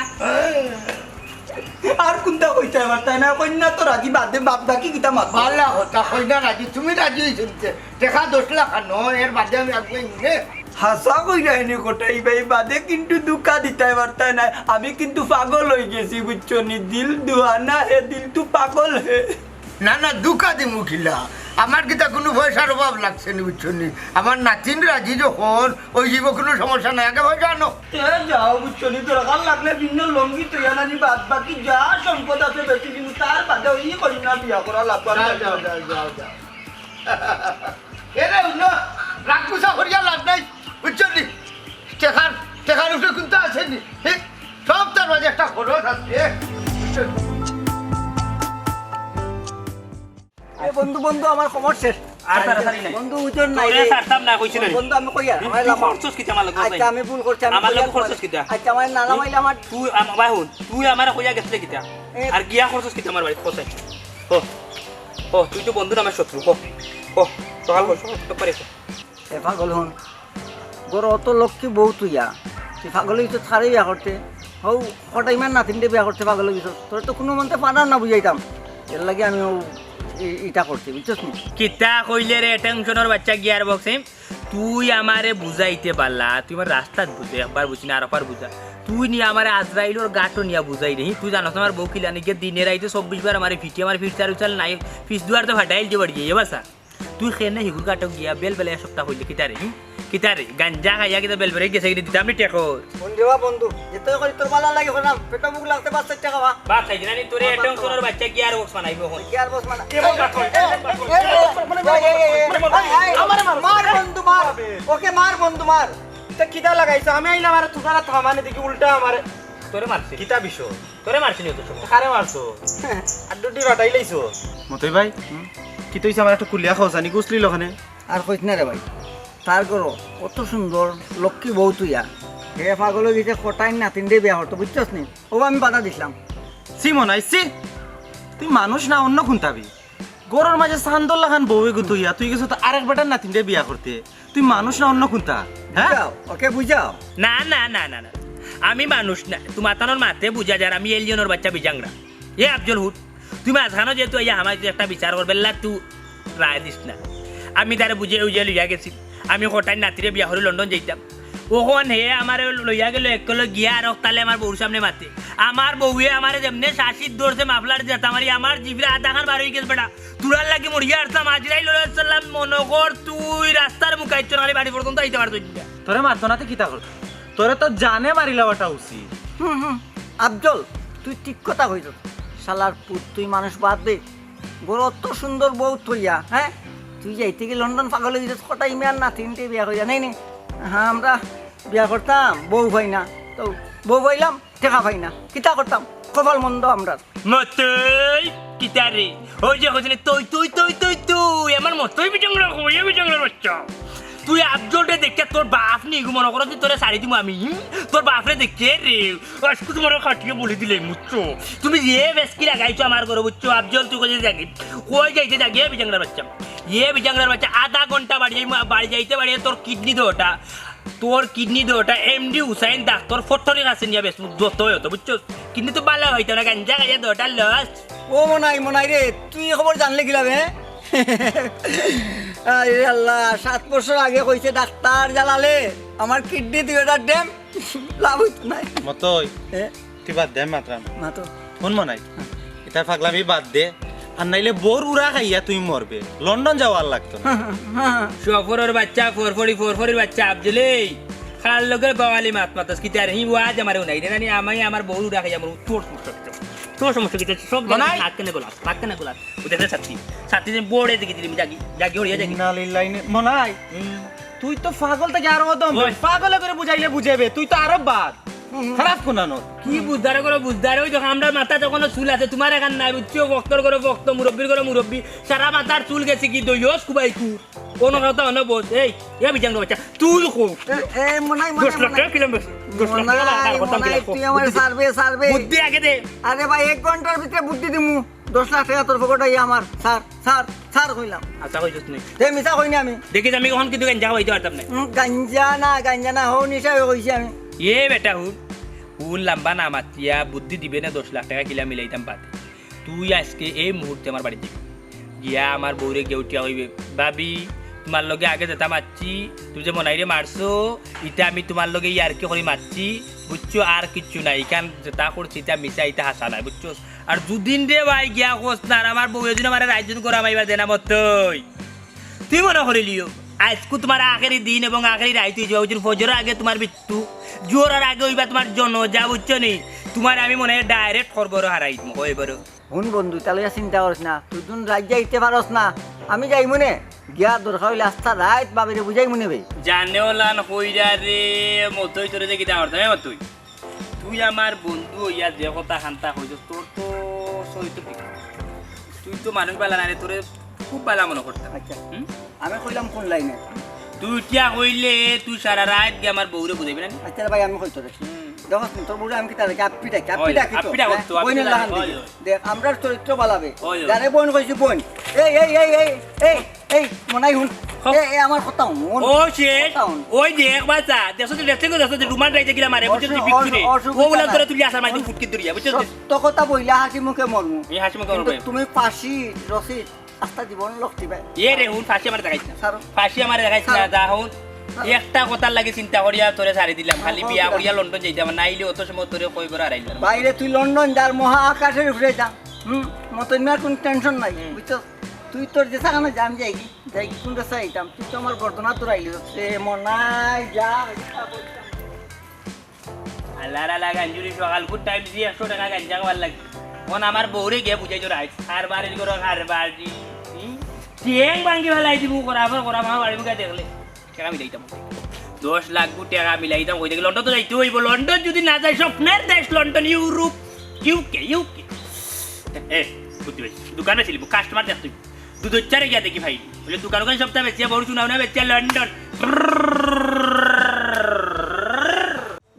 আর কোনটা কইতে আমার তাই না কন্যা তো রাজি বাদে বাপ বাকি কিতা মাত পাল্লা হতা কই না রাজি তুমি রাজি হইছে দেখা 10 লাখ আনো এর বাদে আমি আগে নে হাসা কইরা এনে কোটাই ভাই বাদে কিন্তু দুকা দিতে পারতাই না আমি কিন্তু পাগল হয়ে গেছি বুঝছো নি দিল দুহানা হে দিল তু পাগল হে না না দুকা দি মুখিলা আমার কিতা কোনো পয়সার অভাব লাগছে নি বুঝছো নি আমার নাতিন রাজি যখন ওই জীব কোনো সমস্যা নাই আগে পয়সা আনো যাও বুঝছো নি দরকার লাগলে ভিন্ন লঙ্গি তুই আনানি বাদ বাকি যা সম্পদ আছে বেশি কিন্তু তার বাদে ওই করি না বিয়া করা লাগবে যাও এরে উন্ন রাখপুসা করিয়া লাভ নাই বুঝছো নি টেকার উপরে কিন্তু আছে নি সব তার মাঝে একটা খরচ আছে বন্ধু বন্ধু আমার খবর শেষ আর তাড়াতাড়ি নাই বন্ধু উজন নাই তোরে ছাড়তাম না কইছিল নি বন্ধু আমি কইয়া আমার তুই খরচস কিতা আমার লাগবে আচ্ছা আমি ভুল করছি আমার লগে খরচস কিতা আচ্ছা আমার নানা মাইলা আমার তুই আমার ভাই হুন তুই আমার কইয়া গেছলে কিতা আর গিয়া খরচস কিতা আমার বাড়ি কোথায় ও তুই তো বন্ধু আমার শত্রু ও সকাল বল তো পারিস এ পাগল হন গর অত লক্ষ্মী বউ তুইয়া তুই পাগল হইতো ছাড়ে বিয়া করতে হৌ কটা ইমান নাতিনটে বিয়া করতে পাগল হইছ তোর তো কোনো মনতে পারার না বুঝাইতাম এর লাগে আমি ইটা করছি বুঝছস নি কিতা কইলে রে টেনশনের বাচ্চা গিয়ার বক্সে তুই আমারে বুঝাইতে পারলা তুই আমার রাস্তাত বুঝে একবার বুঝি না আর একবার বুঝা তুই নিয়ে আমার আজরাইলর গাটো নিয়ে বুঝাই নি তুই জানো আমার বউ কিলানি গিয়ে দিনের আইতে 24 বার আমার ফিটি আমার ফিট চাল নাই ফিস দুয়ার তো ফাটাইল যে বাড়ি এ বাসা তুই খেনে হিগুর গাটো গিয়া বেল বেলা সপ্তাহ হইলে কিতারে গাঞ্জা খাইয়া কিতা বেল বেলে গেছে দিতাম নি টেকো বন্ধুবা বন্ধু যেতে করি তোর ভালো লাগে না পেটা মুখ লাগতে 5 টাকা বা বাপ খাই জানি তোরে টেনশনের বাচ্চা গিয়ার বক্স বানাইবো হই কি আর বস মানে আমার মার বন্ধু মার ওকে মার বন্ধু মার তা কিতা লাগাইছো আমি আইলাম আর তুকারা থামানে দেখি উল্টা আমারে তোরে মারছি কিতা বিষয় তোরে মারছি নি তো সব কারে মারছো আড্ডি বাটাই লাইছো মতই ভাই কি তইছে আমার একটা কুলিয়া খাওসানি গুছলি লখানে আর কইছ না রে ভাই তার করো কত সুন্দর লক্ষ্মী বউ তুইয়া হে পাগল গেছে কটাই নাতিন দিয়ে বিয়া হতো বুঝছস নি ও আমি বাধা দিছিলাম সি মনাইছি তুই মানুষ না অন্য খুনতাবি গরুর মাঝে সান্দল লাখান বউয়ে গুতুইয়া তুই গেছো তো আরেক বেটার নাতিন দিয়ে বিয়া করতে তুই মানুষ না অন্য খুনতা হ্যাঁ বুঝাও ওকে বুঝাও না না না না না আমি মানুষ না তোমার তানোর মাতে বুঝা যার আমি এলিয়নের বাচ্চা বিজাংরা এ আফজল হুট তুই মাঝখানো যেহেতু এই আমার একটা বিচার করবে তুই রায় দিস না আমি তারে বুঝে উজে লইয়া গেছি আমি হঠাৎ নাতিরে বিয়া হলে লন্ডন যাইতাম ওখন হে আমার লইয়া গেল একলো গিয়া আর তালে আমার বউর সামনে মাতে আমার বউয়ে আমার যেমনে শাসির দৌড়ছে মাফলার যেতাম আমার জিবরা আধা খান বার হয়ে গেছে বেটা তুরার লাগে মরিয়া আসতাম আজরাই লড়াইছিলাম মনকর তুই রাস্তার মুখাই চলে বাড়ি পর্যন্ত আইতে পারতো না তোরে মারতো না তো কিতা করতো তোরে তো জানে মারি লওয়াটা উচিত আফজল তুই ঠিক কথা কইছ শালার পুত তুই মানুষ বাদ দে বড় অত সুন্দর বউ তুইয়া হ্যাঁ তুই যাইতে কি লন্ডন পাগল হয়ে গেছিস কটা ইমেয়ার না তিনটে বিয়া হইয়া নাই নি হ্যাঁ আমরা বিয়া করতাম বউ ভাই না তো বউ ভাইলাম টেকা ভাই না কিতা করতাম কপাল মন্দ আমরা মতই কিতারে ওই যে হচ্ছে তুই তুই তুই তুই তুই আমার মতই বিজংরা হইয়া বিজংরা বাচ্চা তুই আফজলটা দেখে তোর বাপ নি মনে করো তোরে শাড়ি দিব আমি তোর বাপরে দেখে রে আজকে তোমার খাটিয়ে বলে দিলে মুচ্ছো তুমি যে বেশকি লাগাইছো আমার ঘরে বুঝছো আফজল তুই কোথায় যাবি কই যাইতে যাগে বিজংরার বাচ্চা বিজংরার বাচ্চা আধা ঘন্টা বাড়ি যাইতে বাড়িয়ে তোর কিডনি দেওয়াটা এমডি হুসাইন ডাক্তার ফটরের কাছে নিয়ে বেশ যত হতো বুঝছো কিডনি তো ভালো হইতো না গাঞ্জা গাইয়া দেওয়াটা লস ও মনাই রে তুই খবর জানলে কি লাভে আরে আল্লাহ 7 বছর আগে কইছে ডাক্তার জানালে আমার কিডনি দুইটা ড্যাম লাভ হইতো না মতই এ তুই বাদ দে মাত্রাম মা তো ফোন মনাই এটার পাগলামি বাদ দে আর নাইলে বোর উড়া খাইয়া তুই মরবে লন্ডন যাওয়ার লাগতো না সফরের বাচ্চা ফোরফরির বাচ্চা আফজলে খাল লোকের বাওয়ালি মাত মাতাস কি তার হি ওয়াজ আমার নাই রে নানি আমি আমার বউ রাখাই আমার তোর সমস্যা কি সব হাত কেনে গোলাস ওদের সাথী দিন বোর্ডে দেখি দিলি জাগি হইয়া জাগি না লিল্লাইনে মনাই তুই তো পাগল থেকে আরো দম পাগলে করে বুঝাইলে বুঝাইবে তুই তো আরো বাদ খারাপ কোনানো কি বুঝদারে ওই যখন আমরা মাথা যখন চুল আছে তোমার এখান নাই বুঝছো বক্তর করে বক্ত মুরব্বীর করে মুরব্বী সারা মাথার চুল গেছে কি দইস কুবাই কুর কোনো কথা না বস এই বিজাং বাচ্চা চুল কো এ মনাই 10 লাখ টাকা কিলো তুই আমার সার্ভে বুদ্ধি আগে দে আরে ভাই 1 ঘন্টার ভিতরে বুদ্ধি দিমু 10 লাখ টাকা তোর পকেটে আমার স্যার কইলাম আচ্ছা কইছস নি তে মিছা কইনি আমি দেখি আমি কখন কিন্তু গাঞ্জা হইতে পারতাম না গাঞ্জা না হও নিশা কইছি আমি বেটা হুন লাম্বা না মাতিয়া বুদ্ধি দিবে না 10 লাখ টাকা কিলা মিলাইতাম পাতে তুই আজকে এই মুহূর্তে আমার বাড়ি দিবি গিয়া আমার বউরে গেউটিয়া হইবে ভাবি তোমার লগে আগে যেটা মারছি তুই যে মনাইরে মারছো ইটা আমি তোমার লগে ইয়ারকে করে মারছি বুঝছো আর কিচ্ছু নাই কারণ যেটা করছি এটা মিশা ইটা হাসা নাই বুঝছো আর দুদিন রে ভাই গিয়া কোস না আমার বউ এদিন আমার রাইজন করা মাইবা দেনা মতই তুই মনে করিলিও আজকে তোমার আখেরি দিন এবং আখেরি রাইতে যাওয়া উচিত ফজরের আগে তোমার মৃত্যু জোরার আগে হইবা তোমার জন্য যা বুঝছো নি তোমার আমি মনে হয় ডাইরেক্ট খরবর হারাই হয়ে বড় হুন বন্ধু তাহলে চিন্তা করিস না তুই তুন রাত যাইতে পারস না আমি যাই মনে গিয়া দরকার হইলে আস্তা রাত বাবিরে বুঝাই মনে ভাই জানেও লান হইরা রে মতই তোরে দেখি দাওয়ার দামে মতই তুই আমার বন্ধু হইয়া যে কথা হান্তা হইছ তোর তো চরিত্র ঠিক তুই তো মানুষ বেলা নাই তোরে খুব বেলা মনে করতাম আচ্ছা আমি কইলাম কোন লাইনে তুই কিয়া হইলে তুই সারা রাত গিয়ে আমার বউরে বুঝাইবি না আচ্ছা ভাই আমি কইতো রে দেখো তোর বুড়ো আমি কি তার আপিটা দেখ আমরার চরিত্র বালাবে যারে বোন কইছি বোন এই মনাই হুন এ আমার কথা শুন ও শেষ কথা শুন। ওই যে একবার চা দেখছো যে লেফটিং দেখছো যে রুমান রাইতে গিলা মারে বুঝছিস অসু- পিকচুরে অসুবিধা ওগুলা নাই। ধরে তুলি আসার মাঝে ফুটকি দরিয়া বুঝছিস সত্য কথা বইলা হাসি মুখে মরমু এই হাসি মুখে কিন্তু মরমু। তুমি ফাঁসি রসিদ আস্তা জীবন লক্ষ্মী ভাই এ রে হুন ফাঁসি আমার দেখাইছ না ছাড়ো। ফাঁসি আমার দেখাইছ না যা হুন একটা কথার লাগে চিন্তা করিয়া তোরে ছাড়ি দিলাম খালি বিয়া করিয়া লন্ডন যাইতাম নাইলে অত সময় তোরে কই করে হারাইলাম বাইরে তুই লন্ডন যার মহা আকাশের উপরে যা মতন আর কোনো টেনশন নাই বুঝছো তুই তোর যে থাকানো যা আমি যাই কোন রাস্তা যাইতাম তুই তো আমার বর্তনা তোর আইলি সে মনাই যা আল্লাহ আল্লাহ গাঞ্জুরি সকাল ফুট টাইম দিয়ে 100 টাকা গাঞ্জা খাবার লাগে কোন আমার বউরে গিয়ে বুঝাই জোর আইস আর বাড়ির করো আর বাড়ি টিং ভাঙ্গি ফেলাই দিব করা মা বাড়ি মুখে দেখলে টাকা মিলাইতাম 10 লাখ টাকা মিলাইতাম কই দেখি লন্ডন তো যাইতে হইব লন্ডন যদি না যাই স্বপ্নের দেশ লন্ডন ইউরোপ ইউকে এ বুঝতে পারছি দোকানে ছিল কাস্টমার দেখ তুই দুধ চারে গিয়া দেখি ভাই বলে দোকান ওখানে সপ্তাহে বেচিয়া বড় চুনাও না বেচিয়া লন্ডন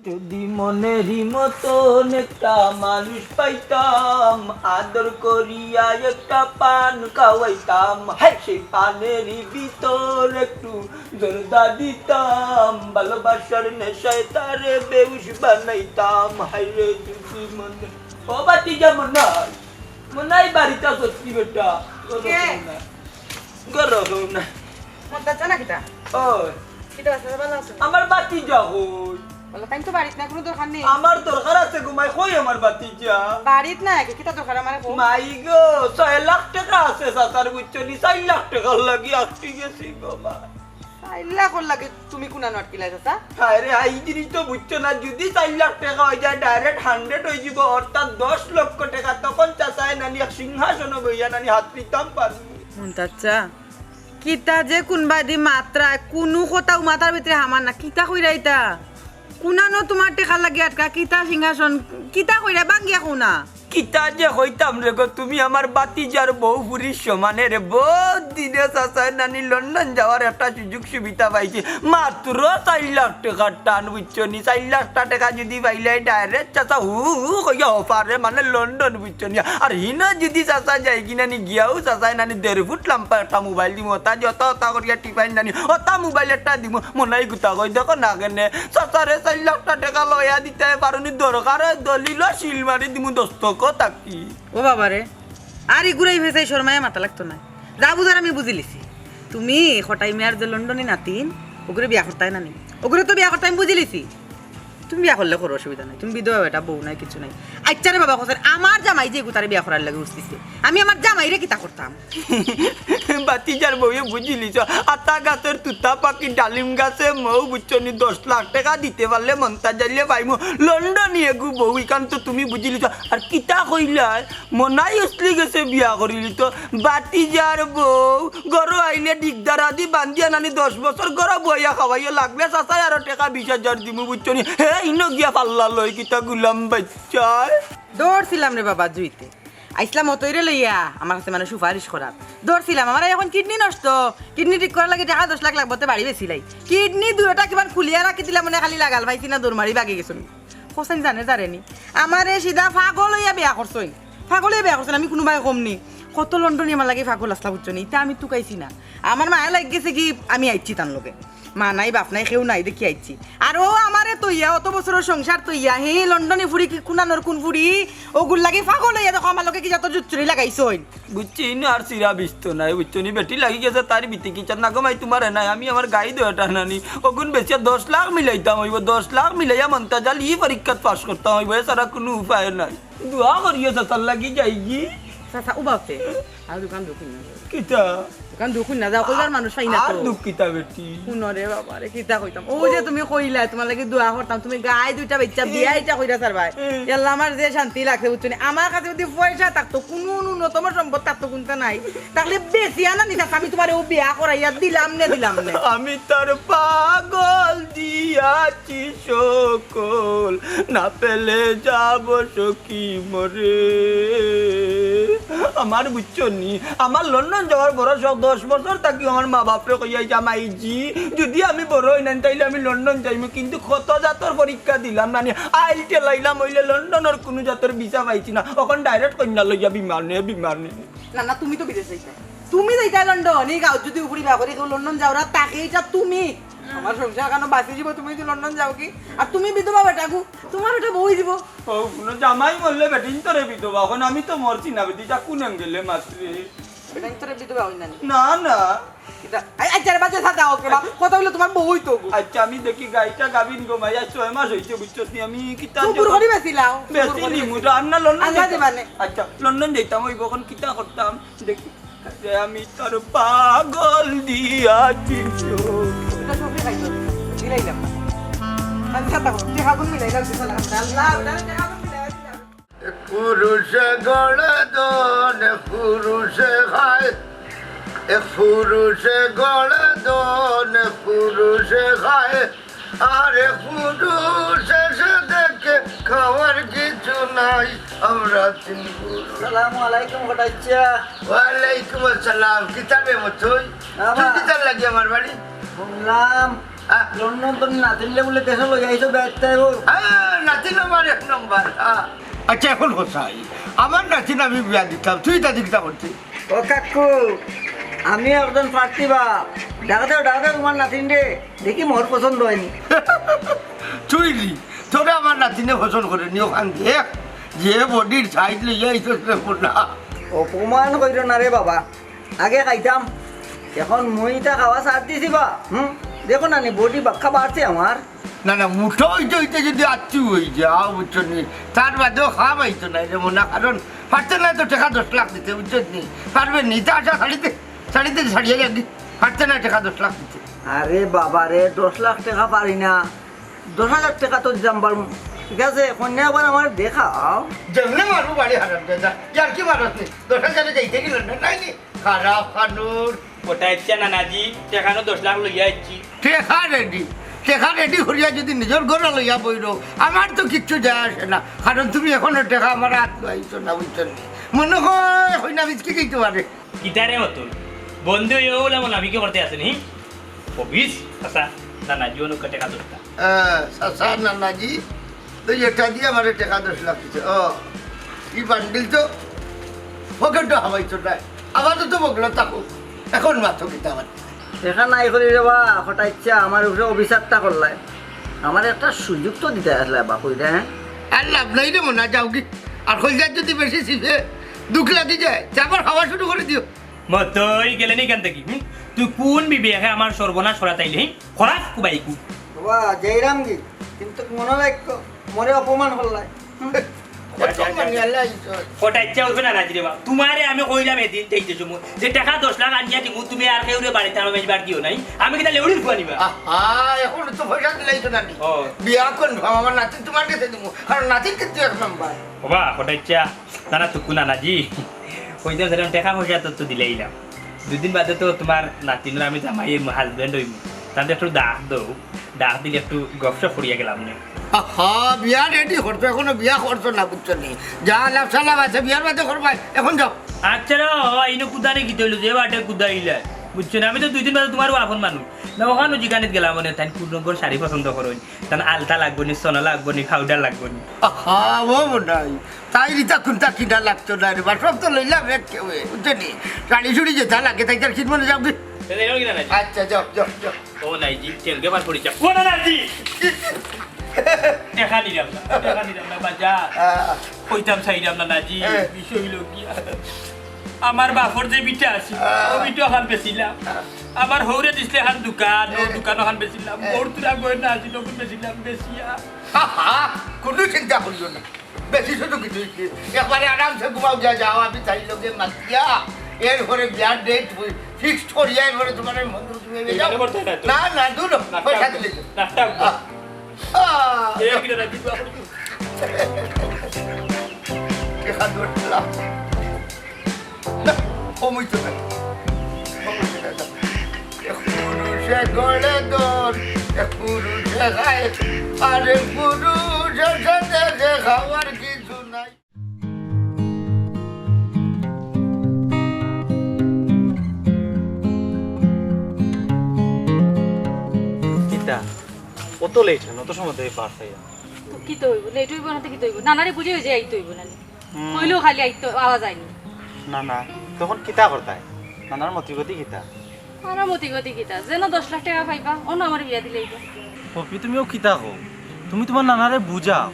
যদি মনেরই মতন একটা মানুষ পাইতাম আদর করিয়া একটা পান খাওয়াইতাম সেই পানেরই ভিতর একটু জর্দা দিতাম ভালোবাসার নেশায় তারে বেউস বানাইতাম হাইরে যদি মনে ও বাতি যেমন নাই মনাই বাড়িটা সত্যি বেটা কে? গরম না মনটা জানা কিটা ও কিটা আছে ভালো আছে আমার বাতি যখন বলো তাই তো বাড়িতে না কোনো দরকার নেই আমার দরকার আছে ঘুমাই কই আমার বাতি যা বাড়িতে না কিটা দরকার আমার মাই গো 6 লাখ টাকা আছে সাতার গুচ্ছনি 4 লাখ টাকা লাগি আসতে গেছি গো মা আইলা কল লাগে তুমি কোনা নট কিলাই দাদা আরে এই জিনিস তো বুঝছো না যদি 4 লাখ টাকা হয়ে যায় ডাইরেক্ট 100 হয়ে যাব অর্থাৎ 10 লক্ষ টাকা তখন চাচায় নানি এক সিংহাসন বইয়া নানি হাত দিতাম পারবো মন্তাচ্ছা কিতা যে কোনবা দি মাত্রা কোনো কথাও মাথার ভিতরে হামার না কিতা কইরা ইতা কুনানো তোমার টেকা লাগে আটকা কিতা সিংহাসন কিতা কইরা বাঙ্গিয়া কোনা কিতা যে হইতাম রে গো তুমি আমার বাতিজার বউ পুরীর সমানে রে বহুত দিনে চাচায় নানি লন্ডন যাওয়ার একটা সুযোগ সুবিধা পাইছি মাত্র 4 লাখ টাকার টান বুঝছো নি 4 লাখ টাকা যদি পাইলে ডাইরেক্ট চাচা হু হু কইয়া অফারে মানে লন্ডন বুঝছো নি আর হিনা যদি চাচা যাই কিনা নি গিয়াও চাচায় নানি 1.5 ফুট লম্বা একটা মোবাইল দিব তা যত তা করিয়া টিপাই নানি ওটা মোবাইল একটা দিব মনাই গুতা কই দেখো না কেনে চাচারে 4 লাখ টাকা লয়া দিতে পারুনি দরকার দলিল শিল মারি দিমু দস্তক তাকি ও বাবারে আর ইগুরাই ভেসাই শর্মায় মাথা লাগতো না যা বুঝার আমি বুঝি লিছি তুমি হঠাই মেয়ার যে লন্ডনে নাতিন ওগুলো বিয়া করতাই না নি ওগুলো তো বিয়া করতে আমি বুঝি লিছি তুমি বিয়া করলে করো অসুবিধা নাই তুমি বিধবা বেটা বউ নাই কিছু নাই আচ্ছা রে বাবা কোসার আমার জামাই যে গুতারে বিয়া করার লাগে উঠতেছে আমি আমার জামাইরে কিতা করতাম বাতিজার বউয়ে বুঝিলিছ আতা গাছের তুতা পাখি ডালিম গাছে মৌ বুঝছনি 10 লাখ টাকা দিতে পারলে মন্তা যাইলে পাইমু লন্ডনে এগু বউ ইকান তো তুমি বুঝিলিছ আর কিতা কইলা মনাই আসলি গেছে বিয়া করিলি তো বাতিজার বউ গরো আইলে দিগদার আদি বান্ধিয়া নানি 10 বছর গরো বইয়া খাওয়াইয়া লাগলে চাচাই আর টাকা 20,000 দিমু বুঝছনি হে ইনো গিয়া পাল্লা লই কিতা গুলাম বাচ্চার দৌড়ছিলাম রে বাবা জুইতে আইসলাম অতইরে লইয়া আমার কাছে মানে সুপারিশ করার দৌড়ছিলাম আমার এখন কিডনি নষ্ট কিডনি ঠিক করার লাগে টাকা 10 লাখ লাগবতে বাড়ি বেছিলাই কিডনি দুটা কিমান খুলিয়া রাখি দিলাম মানে খালি লাগাল পাইছি না দৌড় মারি বাগি গেছুন হোসেন জানেনি আমারে সিধা ফাগল হইয়া বিয়া করছই ফাগল হইয়া বিয়া করছেন আমি কোনোবাই কমনি কত লন্ডনে আমার লাগে ফাগল আসলা বুঝছো নি তা আমি টুকাইছি না আমার মায়া লাগ গেছে কি আমি আইছি তার লগে মা নাই বাপ নাই কেউ নাই দেখি আইছি আর ও আমারে তৈয়া অত বছরের সংসার তৈয়া হে লন্ডনে ফুরি কি কুনানোর কোন ফুরি ওগুল লাগে ফাগল হইয়া দেখো আমার লগে কি যত জুচ্চুরি লাগাইছই বুঝছি না আর সিরা বিস্ত নাই বুঝছো নি বেটি লাগি গেছে তার বিতি কিচার না গমাই তোমার নাই আমি আমার গাই দোটা নানি ওগুন বেশি 10 লাখ মিলাইতাম হইব 10 লাখ মিলাইয়া মন্তা জাল ই পরীক্ষাত পাস করতাম হইব সারা কোনো উপায় নাই দোয়া করিও চাচার লাগি যাইগি চাচা উবাতে আর দোকান দেখুন না কিতা দোকান দেখুন না যাও কইবার মানুষ পাই না আর তো দুঃখ কিতা বেটি শুনরে বাবা রে কিতা কইতাম ও যে তুমি কইলা তোমার লাগি দোয়া করতাম তুমি গায়ে দুইটা বাচ্চা বিয়া এটা কইরা স্যার ভাই আল্লাহ আমার যে শান্তি লাগছে বুঝছনি আমার কাছে যদি পয়সা থাকতো কোনো ন্যূনতম সম্পদ থাকতো কোনটা নাই তাহলে বেশি আনা নিতা আমি তোমারে ও বিয়া করাইয়া দিলাম না আমি তার পাগল দিয়াছি সকল না পেলে যাব সখী মরে আমার বুঝছো নি আমার লন্ডন যাওয়ার বড় শখ 10 বছর থাকি আমার মা বাপরে কইয়া জামাইজি যদি আমি বড় হই না তাইলে আমি লন্ডন যাইমু কিন্তু কত জাতর পরীক্ষা দিলাম না আইলতে লাইলাম হইলে লন্ডনের কোনো জাতর ভিসা পাইছি না এখন ডাইরেক্ট কন্যা লইয়া বিমানে না না তুমি তো বিদেশ যাইতা তুমি যাইতা লন্ডন এই গাঁৱত যদি উপরি বা করে কেউ লন্ডন যাও না তাকে এটা তুমি আমার সংসার কেন বাঁচি যাব তুমি যদি লন্ডন যাও কি আর তুমি বিধবা বেটাকু তোমার ওটা বই দিব ও কোনো জামাই মরলে বেটিন তোরে বিধবা এখন আমি তো মরছি না বেটিটা কোন অ্যাঙ্গেলে মাত্রে বেটা তোরে বিধবা হই না না না এটা আচ্ছা রে বাচ্চা সাদা ওকে বা কথা হইলো তোমার বই তো আচ্ছা আমি দেখি গাইটা গাবিন গো মাইয়া 6 মাস হইছে বুঝছস নি আমি কিতা চুপুর করে বেছিলাও বেশি নি মুটা আন্না লন্ডন আল্লাহ দিবানে আচ্ছা লন্ডন যাইতাম ওই কখন কিতা করতাম দেখি যে আমি তোর পাগল দিয়াছি এটা সবই খাইতো দিলাইলাম আমি সাদা কো দেখা কোন মিলাইলাম সালা আল্লাহ ওটা দেখা কোন মিলাইলাম পুরুষে গড়ে দন পুরুষে খায় এক পুরুষে গড়ে দন পুরুষে খায় আর এক পুরুষে সে দেখে খাওয়ার কিছু নাই আমরা তিন পুরুষ আসসালামু আলাইকুম ঘটাচ্ছা ওয়ালাইকুম আসসালাম কিতাবে মতই তুই কিতাব লাগি আমার বাড়ি শুনলাম লন্ডন তুমি না দিলে বলে দেশে লই আইছো বেড়াতে নাতিন আমার এক নম্বর আচ্ছা এখন কোথায় আমার নাতিন আমি বিয়া দিতাম তুই তা দিকটা করছিস ও কাকু আমি একজন প্রার্থী বা ডাকাতে তোমার নাতিন রে দেখি মোর পছন্দ হয়নি তুই লি তোরা আমার নাতিনে পছন্দ করে নি ওখান দেখ যে বডির সাইড লইয়া না অপমান কইর না রে বাবা আগে খাইতাম এখন মুইটা খাওয়া ছাড় দিছি বা দেখো না নি বডি বাক্কা বাড়ছে আমার না না মুঠো হইতে হইতে যদি আত্মীয় হয়ে যাও বুঝছো নি তার বাদেও খাওয়া পাইতো না যেমন না কারণ পারতে না তো টাকা 10 লাখ দিতে বুঝছো নি পারবে নি তা আসা শাড়িতে ছাড়িয়ে যাবি পারতে না টাকা 10 লাখ দিতে আরে বাবা রে 10 লাখ টাকা পারি না 10,000 টাকা তো জাম্বার ঠিক আছে কন্যা আবার আমার দেখাও যেমনে মারবো বাড়ি হারাম দাদা ইয়ার কি মারত নি 10,000 যাইতে গেল না নাই নি খারাপ খানুর ওটা ইচ্ছা নানাজি সেখানে 10 লাখ লইয়া আইছি টেকা রেডি করিয়া যদি নিজের ঘরে লইয়া বইল আমার তো কিচ্ছু যায় আসে না কারণ তুমি এখনো টেকা আমার হাত পাইছো না বুঝছো নি মনে হয় না বিচকি দিতে পারে কিতারে মতন বন্ধু এও বলে মন আমি কি করতে আসেন হি অফিস আচ্ছা নানাজি অনু টাকা 10 লাখ সাসা নানাজি তো এটা দিয়ে আমার টাকা 10 লাখ দিচ্ছে এই বান্ডিল তো পকেটটা হাওয়াইছো না আপাতত বগলো থাকুক এখন মাত্র কিতা আমার দেখা নাই করি রে বা হঠাৎ ইচ্ছা আমার উপরে অভিশাপটা করলাই আমার একটা সুযোগ তো দিতে আসলে বা কইরা হ্যাঁ আর লাভ নাই রে মনে যাও কি আর খোঁজার যদি বেশি শিখে দুঃখ লাগি যায় আবার খাওয়া শুরু করে দিও মতই গেলে নি কেন থেকে তুই কোন বিবেকে আমার সর্বনাশ করাতাইলে হি খরাস কুবাইকু বাবা জয়রাম কি কিন্তু মনে রাখো মরে অপমান করলাই ওটা ইচ্ছা উঠবে না নাজি রে বাবা তোমারে আমি কইলাম এদিন দেখতে জমু যে টাকা 10 লাখ আনিয়া দিমু তুমি আর কেউরে বাড়িতে আমার মেজবার দিও নাই আমি কিটা লেউড়ির ফুয়া নিবা এখন তো পয়সা দিলাইছো না বিয়া কোন আমার নাতি তোমার কাছে দিমু কারণ নাতির কিন্তু এক নম্বর বাবা ওটা ইচ্ছা জানা তুকু না নাজি কইতে সেরকম টাকা পয়সা তো দিলাইলাম দুদিন বাদে তো তোমার নাতিনের আমি জামাইয়ের হাজবেন্ড হইমু তাহলে একটু ডাক দিলে একটু গপসপ করিয়া গেলাম না বিয়া রেডি করছো এখনো বিয়া করছো না বুঝছো নি যা লাভ সালাম আছে বিয়ার বাদে করবাই এখন যাও আচ্ছা রে ইনো কুদারে কি তৈল যে বাটে কুদাইলে বুঝছো না আমি তো 2 দিন বাদে তোমারও আপন মানুষ না ওখানে জিগানিত গেলাম মনে তাই কোন রঙের শাড়ি পছন্দ করো তান আলতা লাগবো নি সোনা লাগবো নি পাউডার লাগবো নি ও নাই তাই রিতা কোনটা কিনা লাগতো না রে বা সব তো লইলাম এক কেউ বুঝছো নি শাড়ি শুড়ি যেটা লাগে তাই তার কিনবো না যাও আচ্ছা যাও যাও যাও ও নাই জি তেলকে বার পড়ি যা ও না জি দেখা নিলাম না বাজা কইতাম চাইলাম না নাজি বিষয় হইল কি আমার বাপর যে বিটা আছে ও বিটা হান বেছিলাম আমার হৌরে দিছিলে হান দোকান ও দোকান হান বেছিলাম মোর তুরা গয়না আছে তখন বেছিলাম বেছিয়া কোনো চিন্তা করিও না বেশি শুধু কিছু একবারে আরামসে ঘুমাও যাও আমি চাই লোকে মাতিয়া এরপরে বিয়ার ডেট ফিক্সড করিয়া এরপরে তোমার মন্দির তুমি না না দূর পয়সা দিলে নাস্তা পুরুষে গড়ে দোর পুরুষে খায় আরে পুরুষের সাথে খাওয়ার কিছু নাই কত লেট হলো অত সময় থেকে পার খাইয়া তো কি তো হইব লেট হইব না তো কি তো হইব নানারে বুঝে হয়ে যায় আইতে হইব না কইলেও খালি আইতে আওয়াজ আইনি না না তখন কিতা করতায় নানার মতিগতি কিতা আমার মতি গতি কিতা যেন 10 লাখ টাকা পাইবা অন্য আমার বিয়া দিলেই তো। পপি তুমিও কিতা হো তুমি তোমার নানারে বুঝাও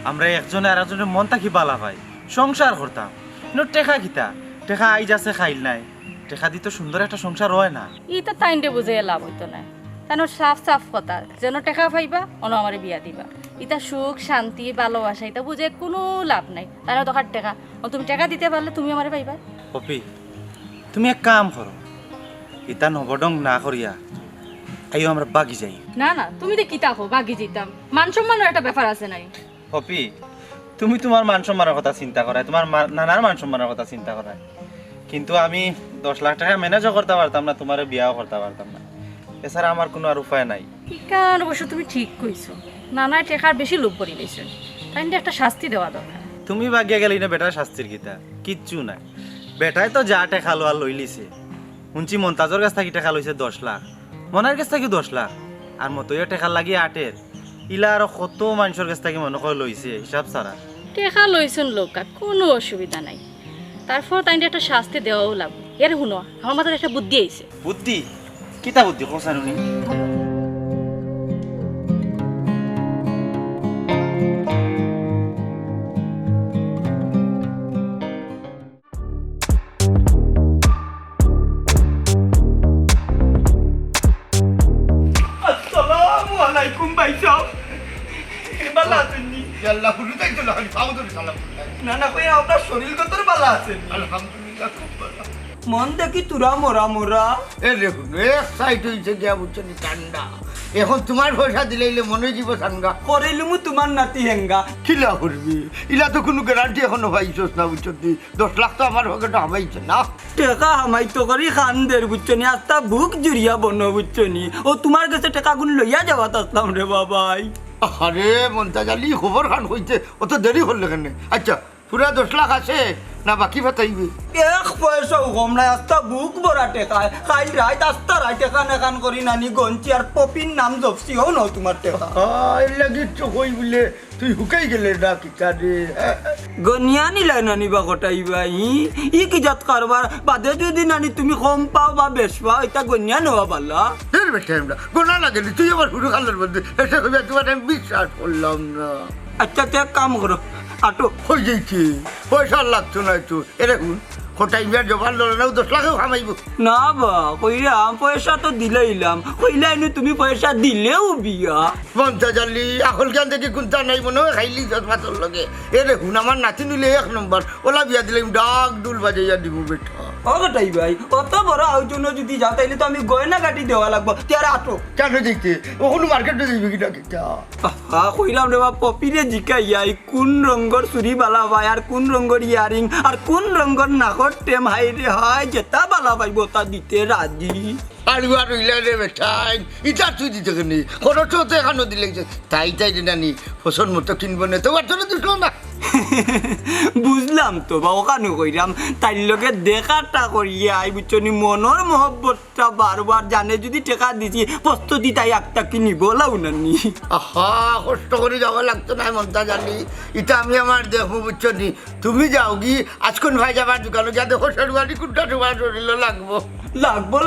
আমরা একজনে আর একজনের মন থাকি বালা ভাই সংসার করতাম কিন্তু টেকা কিতা টেকা আইজ আছে খাইল নাই টেকা দিতে সুন্দর একটা সংসার হয় না ইটা টাইমে বুঝে লাভ হইতো না কেন সাফ সাফ কথা যেন টাকা পাইবা অন্য আমার বিয়া দিবা ইটা সুখ শান্তি ভালোবাসা এটা বুঝে কোনো লাভ নাই তারা দরকার টাকা তুমি টাকা দিতে পারলে তুমি আমারে পাইবা। পপি তুমি এক কাম করো ইতা নবডং না করিয়া আইও আমরা বাগি যাই না না তুমি তো কিতা হো বাগি যেতাম মান সম্মানের একটা ব্যাপার আছে নাই। পপি তুমি তোমার মান সম্মানের কথা চিন্তা করায় তোমার নানার মান সম্মানের কথা চিন্তা করায় কিন্তু আমি 10 লাখ টাকা ম্যানেজও করতে পারতাম না তোমার বিয়াও করতে পারতাম না এছাড়া আমার কোনো আর উপায় নাই। কারণ অবশ্য তুমি ঠিক কইছো নানায় টাকার বেশি লোভ করি লইছে তাই একটা শাস্তি দেওয়া দরকার। তুমি বাগিয়া গেলি না বেটার শাস্তির গীতা কিচ্ছু নাই বেটায় তো যা টেকা লোয়া লই লিছে শুনছি মন্তাজর কাছ থেকে টেকা লইছে 10 লাখ মনের কাছ থেকে 10 লাখ আর মতইও টেকা লাগি 8-এর ইলা আর কত মানুষের কাছ থেকে মনে করে লইছে হিসাব ছাড়া টাকা লইছেন লোকা কোনো অসুবিধা নাই তারপর তাই একটা শাস্তি দেওয়াও লাগবে এর শুনো আমার মাথায় একটা বুদ্ধি আইছে। বুদ্ধি কিতা বুদ্ধি কোসানুনি আসসালামু আলাইকুম ভাই সাহেব ভালো আছেন নি? আল্লাহ হুজুর তাই তো লাগাই সাউদুর সালাম না না কই আপনার শরীর কত ভালো আছেন আলহামদুলিল্লাহ খুব ভালো মন দেখি তুরা মোরা মোরা এ দেখুন এক সাইড হইছে গিয়া বুঝছেন ঠান্ডা এখন তোমার পয়সা দিলেইলে মনে জীব ঠান্ডা করিলুমু তোমার নাতি হেঙ্গা কিলা করবি ইলা তো কোনো গ্যারান্টি এখনো পাইছস না বুঝছেন 10 লাখ তো আমার পকেটে হামাইছে না টাকা হামাই তো করি খানদের বুঝছনি আস্তা বুক জুড়িয়া বন বুঝছনি ও তোমার কাছে টাকা গুণ লইয়া যাওয়া আসলাম রে বাবাই আরে মন্তাজ আলী খবর খান হইতে অত দেরি হল কেন আচ্ছা পুরা 10 লাখ আছে না বাকি বাতাইবে এক পয়সাও কম নাই আস্তা বুক ভরা টাকা খাই রাইত আস্তা রাই টাকা নেখান করি নানি গঞ্চি আর পপির নাম জপসি হও না তোমার টাকা এর লাগি তো কই বলে তুই হুকাই গেলে না কিতা রে গনিয়া নিলাই নানি বা গোটাই ভাই ই কি জাত কারবার বাদে যদি নানি তুমি কম পাও বা বেশ পাও এটা গনিয়া নেওয়া পারলা দের বেটা আমরা গোনা লাগেলি তুই আমার হুড়ু খালের মধ্যে এটা কবি তোমার আমি বিশ্বাস করলাম না আচ্ছা তো এক কাম করো আটো হয়ে যাইছে পয়সা লাগতো না তো এরকম কোটাই বিয়ার জবান লড়ে না 10 লাখও খামাইব না বা কইরাম পয়সা তো দিলেইলাম কইলাইনি তুমি পয়সা দিলেও বিয়া মন্তাজ আলী আকল জ্ঞান থেকে কোনটা নাই মনে হয় খাইলি পাতর লগে এ দেখুন আমার নাতি নিলে 1 নম্বর ওলা বিয়া দিলে ডাক ডুল বাজাইয়া দিব বেটা ওটাই ভাই অত বড় আয়োজন যদি যাও তাইলে তো আমি গয়না কাটি দেওয়া লাগবো তার আটো কেন দেখতে ওখানে মার্কেটে যাইবে কিনা কিটা কইলাম রে বা পপিরে জিকাইয়াই কোন রঙর চুরি বালা ভাই আর কোন রঙর ইয়ারিং আর কোন রঙর নাকর টেম হাই রে হয় যেটা বালা পাইব তা দিতে রাজি আলু আর ইলা রে বেটাই ইটা তুই দিতে কেন খরচ তো এখানে দিলে তাই রে নানি পছন্দ মতো কিনবো না তো আর তোরা দিছিল না বুঝলাম তো বা ওখানে কইরাম তাই লগে দেখাটা করিয়া আই বুঝছনি মনের মহব্বতটা বারবার জানে যদি টাকা দিছি প্রস্তুতি তাই একটা কিনিব লাউ নানি আহা কষ্ট করে যাওয়া লাগতো না মনটা জানি এটা আমি আমার দেখবো বুঝছো নি তুমি যাও কি আজকন ভাই যাবার দোকানে যা দেখো শেরওয়ানি কোনটা তোমার শরীরে লাগবো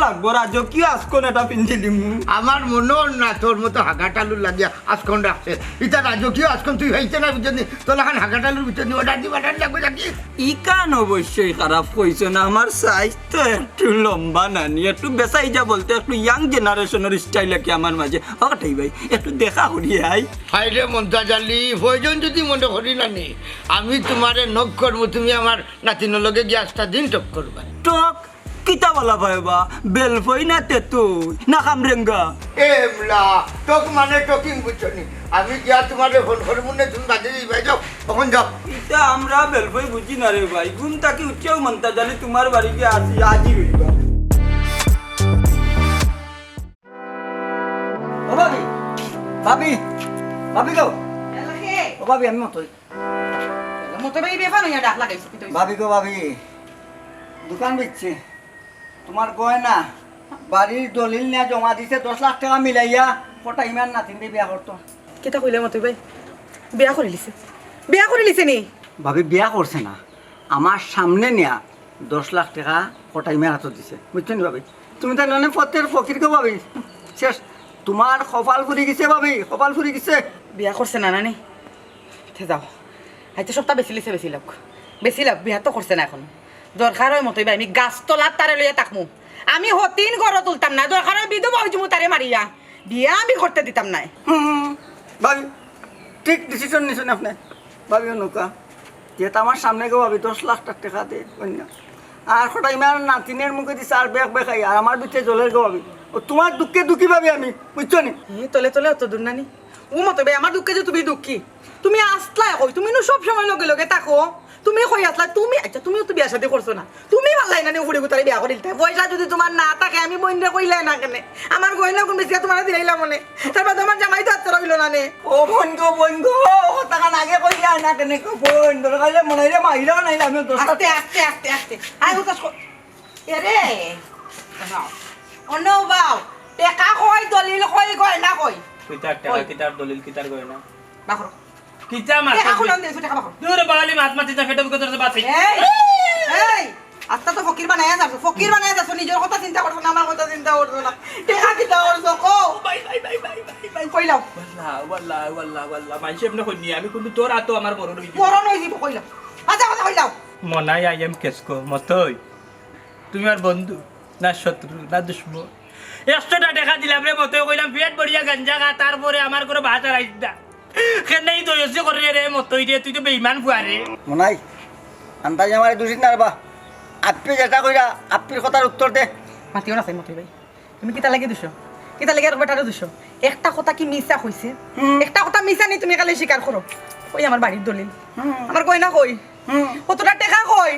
লাগবো রাজকীয় আজকন এটা পিন্ধিলিম আমার মনে না তোর মতো হাগাটালু লাগিয়া আজকন রাখছে এটা রাজকীয় আজকন তুই হইতে না বুঝছি তোর এখন হাগাটালুর ভিতর নিয়ে অর্ডার দিবা লাগবে নাকি ইকান অবশ্যই খারাপ কইছো না আমার সাইজ তো একটু লম্বা নানি একটু বেসাই যা বলতে একটু ইয়াং জেনারেশনের স্টাইল কি আমার মাঝে ওটাই ভাই একটু দেখা করি আই হাই রে মন্তা জালি প্রয়োজন যদি মনে করি না নি আমি তোমারে নক করবো তুমি আমার নাতিনের লগে গ্যাসটা দিন টক করবা টক কিতা বলা ভাইবা বেলফই না তেতুই না কামরেঙ্গা এমলা টক মানে টকিং বুঝছো নি আমি গিয়া তোমারে ফোন করবো না তুমি বাজে যাই যাও তখন যাও ইতা আমরা বেলফই বুঝি না রে ভাই গুণ তাকি উচ্চেও মন্তা জানি তোমার বাড়িতে আসি আজই হইবা ও ভাবি ভাবি ভাবি গো ও ভাবি আমি মতই মতো ভাই বেফান হইয়া ডাক লাগাইছি কি তুই ভাবি গো ভাবি দোকান বেচছে তোমার গয়না বাড়ির দলিল নিয়ে জমা দিছে 10 লাখ টাকা মিলাইয়া কটা ইমান নাতিন দিয়ে বিয়া করতো কেটা কইলে মতো ভাই বিয়া করে লিছে নি ভাবি বিয়া করছে না আমার সামনে নিয়া 10 লাখ টাকা কটাইমে হাতত দিছে বুঝছো নি ভাবি তুমি তাই মানে পথের ফকিরকে ভাবি শেষ তোমার কপাল ফুরি গেছে ভাবি কপাল ফুরি গেছে বিয়া করছে না নানি উঠে যাও আইতে সপ্তাহ বেশি লোক বিয়া তো করছে না এখন দরকার হয় মতোই ভাই আমি গাছ তলার তারে লইয়া তাকমু আমি হতিন ঘর তুলতাম না দরকার হয় বিধবা হয়ে যাবো তারে মারিয়া বিয়া আমি করতে দিতাম না ভাবি ঠিক ডিসিশন নিছেন আপনি ভাবি নৌকা যেহেতু আমার সামনে গো ভাবি 10 লাখ টাকা দে অন্য আর কটাইমে আর নাতিনের মুখে দিছে আর বেগ বেখাই আর আমার ভিতরে জলের গো ভাবি ও তোমার দুঃখে দুঃখী ভাবি আমি বুঝছো নি তলে অত দূর নানি ও মতো ভাই আমার দুঃখে যে তুমি দুঃখী তুমি আসলাই কই তুমি সব সময় লগে লগে থাকো তুমি কই আসলা তুমি আচ্ছা তুমিও তো বিয়া শাদী করছো না তুমি ভালাই না উড়ে গুতারে বিয়া করিলতে পয়সা যদি তোমার না থাকে আমি বইনরে কইলে না কেন আমার গয়না কোন বেশি তোমার দিলাইলাম মনে তারপর তোমার জামাই তো আচ্ছা রইল না নে ও বোন গো টাকা নাগে কইলা না কেন কো বোন দরকারে মনে রে মাইরা নাই আমি 10 লাখ আস্তে আই হতাস এরে অন্য বাও টেকা কই দলিল কই গয়না কই কিতার টাকা কিতার দলিল কিতার গয়না বাখর কিতা মার টেকা কোন দিছ টেকা বাখর দূর বাঙালি মাত মাতি তা ফেটে কত বাঁচি এই আত্তা তো ফকির বানায়া যাচ্ছ নিজের কথা চিন্তা করছো না আমার কথা চিন্তা করছো না টেকা কিতা করছো কো বাই কইলাও ওয়াল্লাহ মাইছে আপনি কইনি আমি কিন্তু তোর আতো আমার বড় রইছি পরন হই দিব কইলাও আচ্ছা কথা কইলাও মনাই আই এম কেসকো মতই তুমি আর বন্ধু না শত্রু না দুশ্মন 100 টাকা দিলাম রে মতই কইলাম পেট বড়িয়া গঞ্জা খা তারপরে আমার করে ভাত আর আইদা কেনই তো এসে করে রে মতই রে তুই তো বেঈমান ফুয়ারে মনাই আন্দাজ আমারে দুদিন না বা আপনি যেটা কইরা আপনি কথার উত্তর দে মাতিও না চাই মতই ভাই তুমি কিতা লাগি দিছো কিতা লাগি আর বেটারে দিছো একটা কথা কি মিছা কইছে একটা কথা মিছা নি তুমি কালে স্বীকার করো ওই আমার বাড়ির দলিল আমার কই না কই কতটা টাকা কই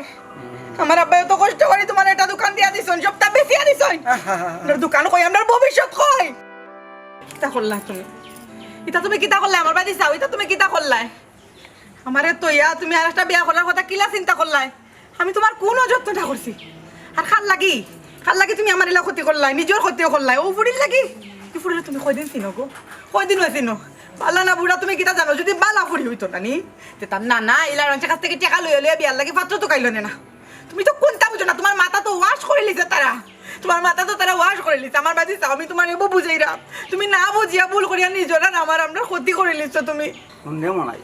আমার আব্বা তো কষ্ট করে তোমার এটা দোকান দিয়া দিছন সবটা বেচিয়া দিছন আপনার দোকান কই আমার ভবিষ্যৎ কই কিতা করলা তুমি কিতা করলা আমার বাড়ি যাও এটা তুমি কিতা করলা আমারে তো ইয়া তুমি আর একটা বিয়া করার কথা কিলা চিন্তা করলাই আমি তোমার কোন যত্নটা করছি আর খাল লাগি তুমি আমার এলা ক্ষতি করলাই নিজের ক্ষতিও করলাই ও ফুড়ির লাগি কি ফুড়িলে তুমি কয়দিন চিনো গো কয়দিন হয়ে চিনো বালা না বুড়া তুমি কিতা জানো যদি বালা ফুড়ি হইতো না নি তে তার না ইলা রঞ্চের কাছ থেকে টাকা লইয়া লইয়া বিয়ার লাগি পাত্র তো কাইলো না তুমি তো কোনটা বুঝো না তোমার মাথা তো ওয়াশ করে লিছে তারা ওয়াশ করে লিছে আমার বাজি চাও আমি তোমার এবো বুঝাইরা তুমি না বুঝিয়া ভুল করিয়া নিজরা না আমরা ক্ষতি করে লিছো তুমি শুনলে মনাই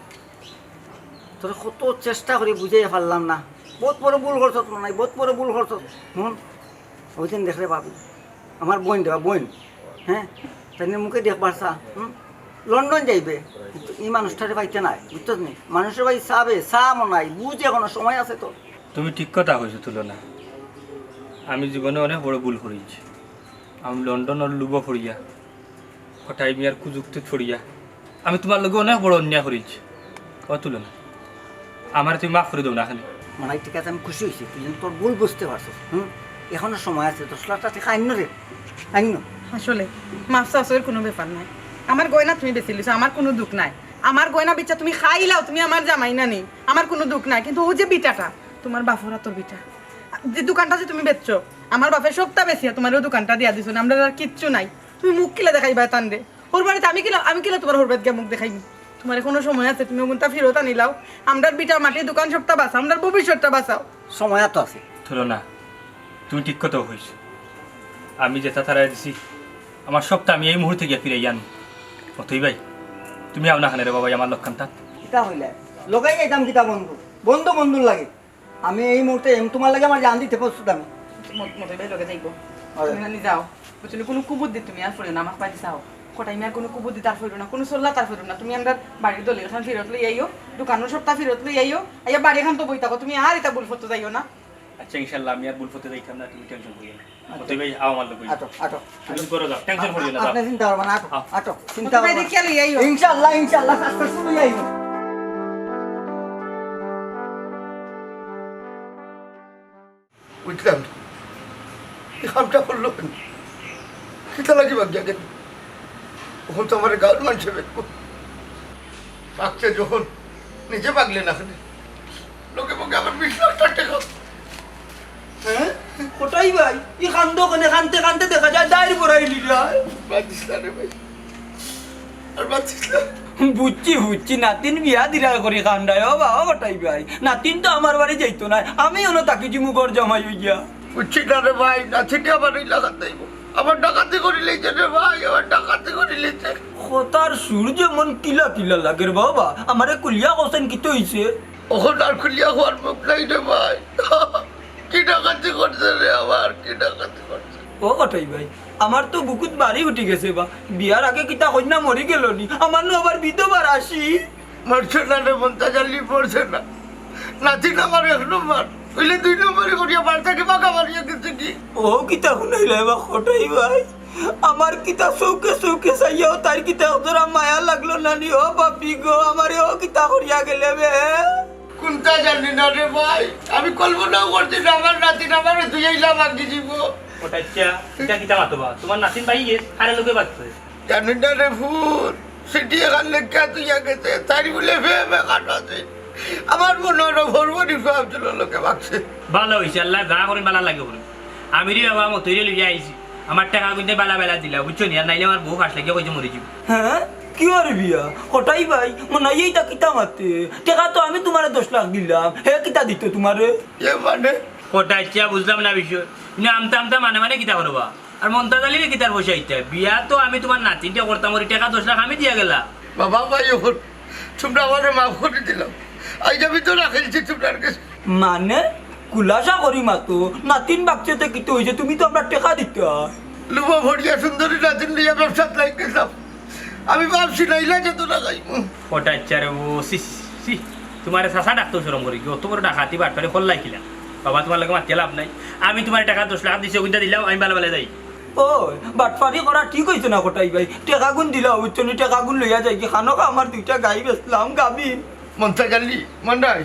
তোর কত চেষ্টা করে বুঝাই পারলাম না বহুত বড় ভুল করছ মনাই বহুত বড় ভুল করছ শুন ওই দিন দেখলে পাবি আমার বোন দেবা বোন হ্যাঁ তাই মুখে দেখবার চা লন্ডন যাইবে কিন্তু এই মানুষটারে পাইতে নাই বুঝতো নি মানুষের ভাই চাবে চা মনাই বুঝ এখনো সময় আছে তো তুমি ঠিক কথা কইছো তুলনা আমি জীবনে অনেক বড় ভুল করেছি আমি লন্ডনের লুব ফড়িয়া হঠাৎ মিয়ার কুযুক্তি ফড়িয়া আমি তোমার লগে অনেক বড় অন্যায় করেছি ও তুলনা আমার তুমি মাফ করে দেও না খালি মনাই ঠিক আছে আমি খুশি হয়েছি তুই যেন তোর ভুল বুঝতে পারছো এখনো সময় আছে 10 লাখ টাকা আইন রে আইন আসলে মাফ চাষের কোনো ব্যাপার নাই আমার গয়না তুমি বেশি লিছো আমার কোনো দুঃখ নাই আমার গয়না বিচ্ছা তুমি খাইলাও তুমি আমার জামাই না নেই আমার কোনো দুঃখ নাই কিন্তু ও যে বিটাটা তোমার বাপরা তোর বিটা যে দোকানটা যে তুমি বেচছো আমার বাপের সবটা বেশি তোমার ওই দোকানটা দিয়া দিছো আমরা আর কিচ্ছু নাই তুমি মুখ কিলা দেখাইবা টান রে ওর বাড়িতে আমি কিলা তোমার হরবাদ গিয়ে মুখ দেখাইবি তোমার এখনো সময় আছে তুমি ওগুনটা ফেরত আনিলাও আমরা বিটা মাটির দোকান সবটা বাঁচাও আমরা ভবিষ্যৎটা বাঁচাও সময় তো আছে তুলনা তুমি ঠিক কথা হয়েছো আমি যেটা তারা দিছি আমার সবটা আমি এই মুহূর্তে গিয়ে ফিরে আনি অতই ভাই তুমি আও না খানে রে বাবা আমার লক্ষণটা কিতা হইলে লগাই যাইতাম কিতা বন্ধুর লাগে আমি এই মুহূর্তে তোমার লাগে আমার জান দিতে প্রস্তুত আমি মতো ভাই লগে যাইব তুমি না যাও বুঝলি কোনো কুবুদ্ধি তুমি আর ফেরো না আমার পাই চাও কটাই আমি আর কোনো কুবুদ্ধি তার ফেরো না কোনো সোল্লা তার ফেরো না তুমি আমরা বাড়ির দলিল খান ফেরত লই আইও দোকানের সপ্তাহ ফেরত লই আইও আইয়া বাড়ি খান তো বই থাকো তুমি আর এটা ভুল করতে যাইও না আচ্ছা ইনশাআল্লাহ আমি আর ভুল করতে যাইতাম না তুমি টেনশন করিও না অতই ভাই আও আমার লগে আটো তুমি করো যাও টেনশন করিও না যাও আপনি চিন্তা করবেন আটো চিন্তা ভাই করবেন দেখিয়া লই আইও ইনশাআল্লাহ কাজ শুরু আইব বুঝলাম এই কামটা করলো কেন কিতা লাগি ভাবছা কেন তখন তো আমার গাঁর মানুষে বেরবো পাকছে যখন নিজে পাকলে না কেন লোকে মুখে আমার 20 লাখ টাকা হ্যাঁ কোটাই ভাই ই কান্দ কোনে কানতে দেখা যায় দাঁড়ি পড়াইলি যায় বাদ দিস না রে ভাই আর বাদ দিস না বুঝছি বুঝছি নাতিন বিয়া দিলা করি কান্দায় ও বাবা গোটাই ভাই নাতিন তো আমার বাড়ি যাইতো না আমি হলো তাকে মুখর জমাই হইয়া বুঝছি না রে ভাই, নাতিটি আমার এই লাগাত দেব। আমার ডাকাতি করে লেগেছে রে ভাই, আমার ডাকাতি করে লেগেছে। কথার সুর যেমন কিলা কিলা লাগে রে বাবা আমারে কুলিয়া কোসেন কি তো হইছে ওখন আর খুলিয়া হওয়ার মুখ নাই রে ভাই। কি ডাকাতি করছে রে আমার, কি ডাকাতি করছে। ও গোটাই ভাই আমার তো বুকুত বাড়ি উঠে গেছে বা বিয়ার আগে কিতা কন্যা মরি গেল নি আমার নু আবার বিধবার আসি মরছে না রে মন্তাজালি, পড়ছে না। নাতিন আমার 1 নম্বর, বুঝলে 2 নম্বরে করিয়া বাড়িটাকে বাঁকা মারিয়া গেছে কি। ও কিতা শুনাইলে বা গোটাই ভাই আমার কিতা চৌকে চৌকে চাইয়াও তার কিতা তোরা মায়া লাগলো নানি ও বাপি গো আমারে ও কিতা করিয়া গেলে বে কোনটা জানি না রে ভাই, আমি কল্পনাও করছি না আমার নাতিন আমার দুইলা ভাগ্যে দিব। ওটাচ্ছা কিতা কিতা মাতবা তোমার নাতিন ভাই গেছ আরে লোকে বাচ্চা জানি না রে ফুল, সেটি এখান লেখা তুইয়া গেছে তাই বলে ভেবে কাটাছে। আমার মনে হয় ভরবরি ভাবছিল লোকে ভাবছে। ভালো হয়েছে আল্লাহ গা করেন বালা লাগে বলে আমি রে বাবা মতো লিয়ে আইছি আমার টাকা কিন্তু বালা বেলা দিলা বুঝছো নি আর নাইলে আমার বউ ফাঁস লাগিয়ে কইছে মরে যাব। হ্যাঁ কি আর বিয়া হঠাই ভাই মনে হয় এইটা কিতা মাতে টাকা তো আমি তোমারে 10 লাখ দিলাম হে কিতা দিত তোমারে এ মানে ওটাচ্ছা বুঝলাম না বিষয় কিন্তু আমতা আমতা মানে মানে কিতা করবা আর মন্তাজালিরে কিতার বসে আইতে বিয়া তো আমি তোমার নাতিনটা করতাম ওর টাকা 10 লাখ আমি দিয়া গেলাম। বাবা ভাই ওর তোমরা আমার মাফ করে দিলাম। আজ আমি তো রাখেছি তোমার কাছে। মানে কুলাসা করি মাতো নাতিন বাচ্চাতে কিতো হয়েছে তুমি তো আমরা টাকা দিতে লুবো ভরিয়া সুন্দরী নাতিন লিয়া ব্যবসাত লাগ গেলাম। আমি ভাবছি নাইলা যেত না গাই। ওটাচ্ছা রে ও সি সি তোমার চাষা ডাক্তার শরম করি অত বড় ডাকাতি বাটপারে ফল লাইছিলাম বাবা তোমার লাগে মাতি লাভ নাই আমি তোমার টাকা 10 লাখ দিছি ওইটা দিলাম আমি বালা বালা যাই। ও বাটফারি করা ঠিক হয়েছে না কোটাই ভাই টাকা গুণ দিলা বুঝছনি টাকা গুণ লইয়া যাই কি খানোকা আমার 2টা গাই বেচলাম গাবি মনটা জানলি মন্ডাই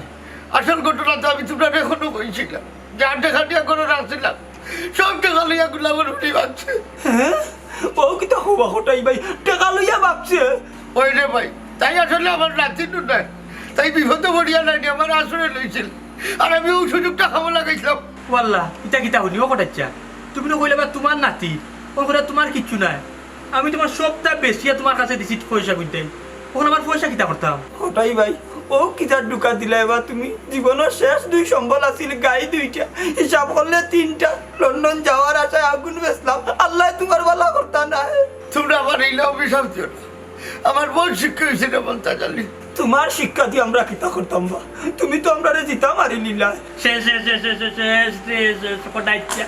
আসল ঘটনা তো আমি তোমরা এখনো বলছিলাম যে আড্ডা খাটিয়া করে রাখছিলাম সব টাকা লইয়া গুলাবার উঠে ভাবছে। হ্যাঁ ও কিতা হবা কোটাই ভাই টাকা লইয়া ভাবছে ওই রে ভাই তাই আসলে আমার নাতিন নয়, তাই বিপদে পড়িয়া নাই আমার আসলে লইছিল আর আমি ওই সুযোগটা খাবো লাগাইছিলাম। ওয়াল্লাহ কিতা কিতা হলি ও ওটাচ্ছা তুমি তো কইলে বা তোমার নাতি ওখানে তোমার কিচ্ছু নাই আমি তোমার সবটা বেশিয়া তোমার কাছে দিছি পয়সা কিনতে ওখানে আমার পয়সা কিতা করতাম। কোটাই ভাই ও কিতার ঢুকা দিলা এবার তুমি জীবনের শেষ 2 সম্বল আছিল গাই 2টা হিসাব করলে 3টা লন্ডন যাওয়ার আশায় আগুন বেচলাম আল্লাহ তোমার ভালো করতা না তোমরা আমার এই অভিশাপ দিও না। আমার বোন শিক্ষা হয়েছে না মনটা জানলি। তোমার শিক্ষা দিয়ে আমরা কিতা করতাম বা তুমি তো আমরা জিতা মারি নিলা শেষ শেষ শেষ শেষ শেষ শেষ শেষ ওটাচ্ছা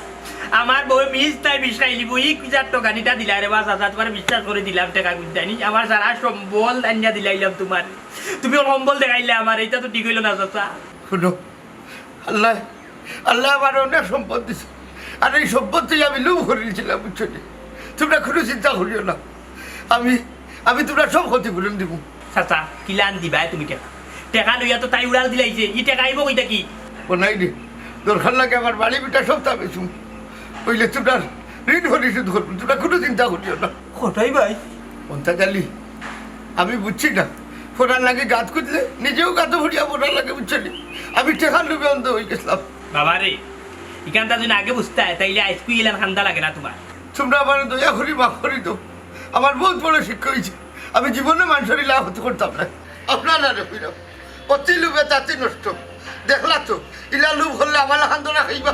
আমার বউ মিস তাই বিষাই লিব ই কিজার তো গানিটা দিলা রে বাস আসা তোমার বিশ্বাস করে দিলাম টাকা গুনতানি আমার সারা সম্বল দানিয়া দিলাইলাম তোমার তুমি ওর সম্বল দেখাইলে আমার এটা তো ঠিক হইল না চাচা। শুনো আল্লাহ আল্লাহ আমার অনেক সম্পদ দিছে আর এই সম্পত্তি আমি লুভ করেছিলাম বুঝছো নি? তোমরা কোনো চিন্তা করিও না, আমি আমি তোমরা সব ক্ষতিপূরণ দিব। চাচা কিলান দিবা তুমি টাকা টাকা লইয়া তো তাই উড়াল দিলাইছে ই টাকা আইব কইটা কি নাই রে দরকার লাগে আমার বাড়ি বিটা সব তা বেছুম ওইলে তোমরা ঋণ পরিশোধ করবো, তোমরা কোনো চিন্তা করিও না। কোটাই ভাই মনটা জানলি আমি বুঝছি না ফোটার লাগে গাছ খুঁজলে নিজেও গাছ ভরিয়া ফোটার লাগে বুঝছি নি? আমি টেকার লোভে অন্ধ হয়ে গেছিলাম। বাবা রে এখানটা যদি আগে বুঝতে হয় তাইলে আইসকুই এলাম খান্দা লাগে না তোমার। তোমরা আমার দয়া করি মাফ করি তো, আমার বহুত বড় শিক্ষা হয়েছে। আমি জীবনে মানুষের লাভ হতে করতাম না। আপনার না রে ফিরব অতি লোভে তাতে নষ্ট দেখলা তো ইলা লোভ হলে আমার খান্দনা খাইবা।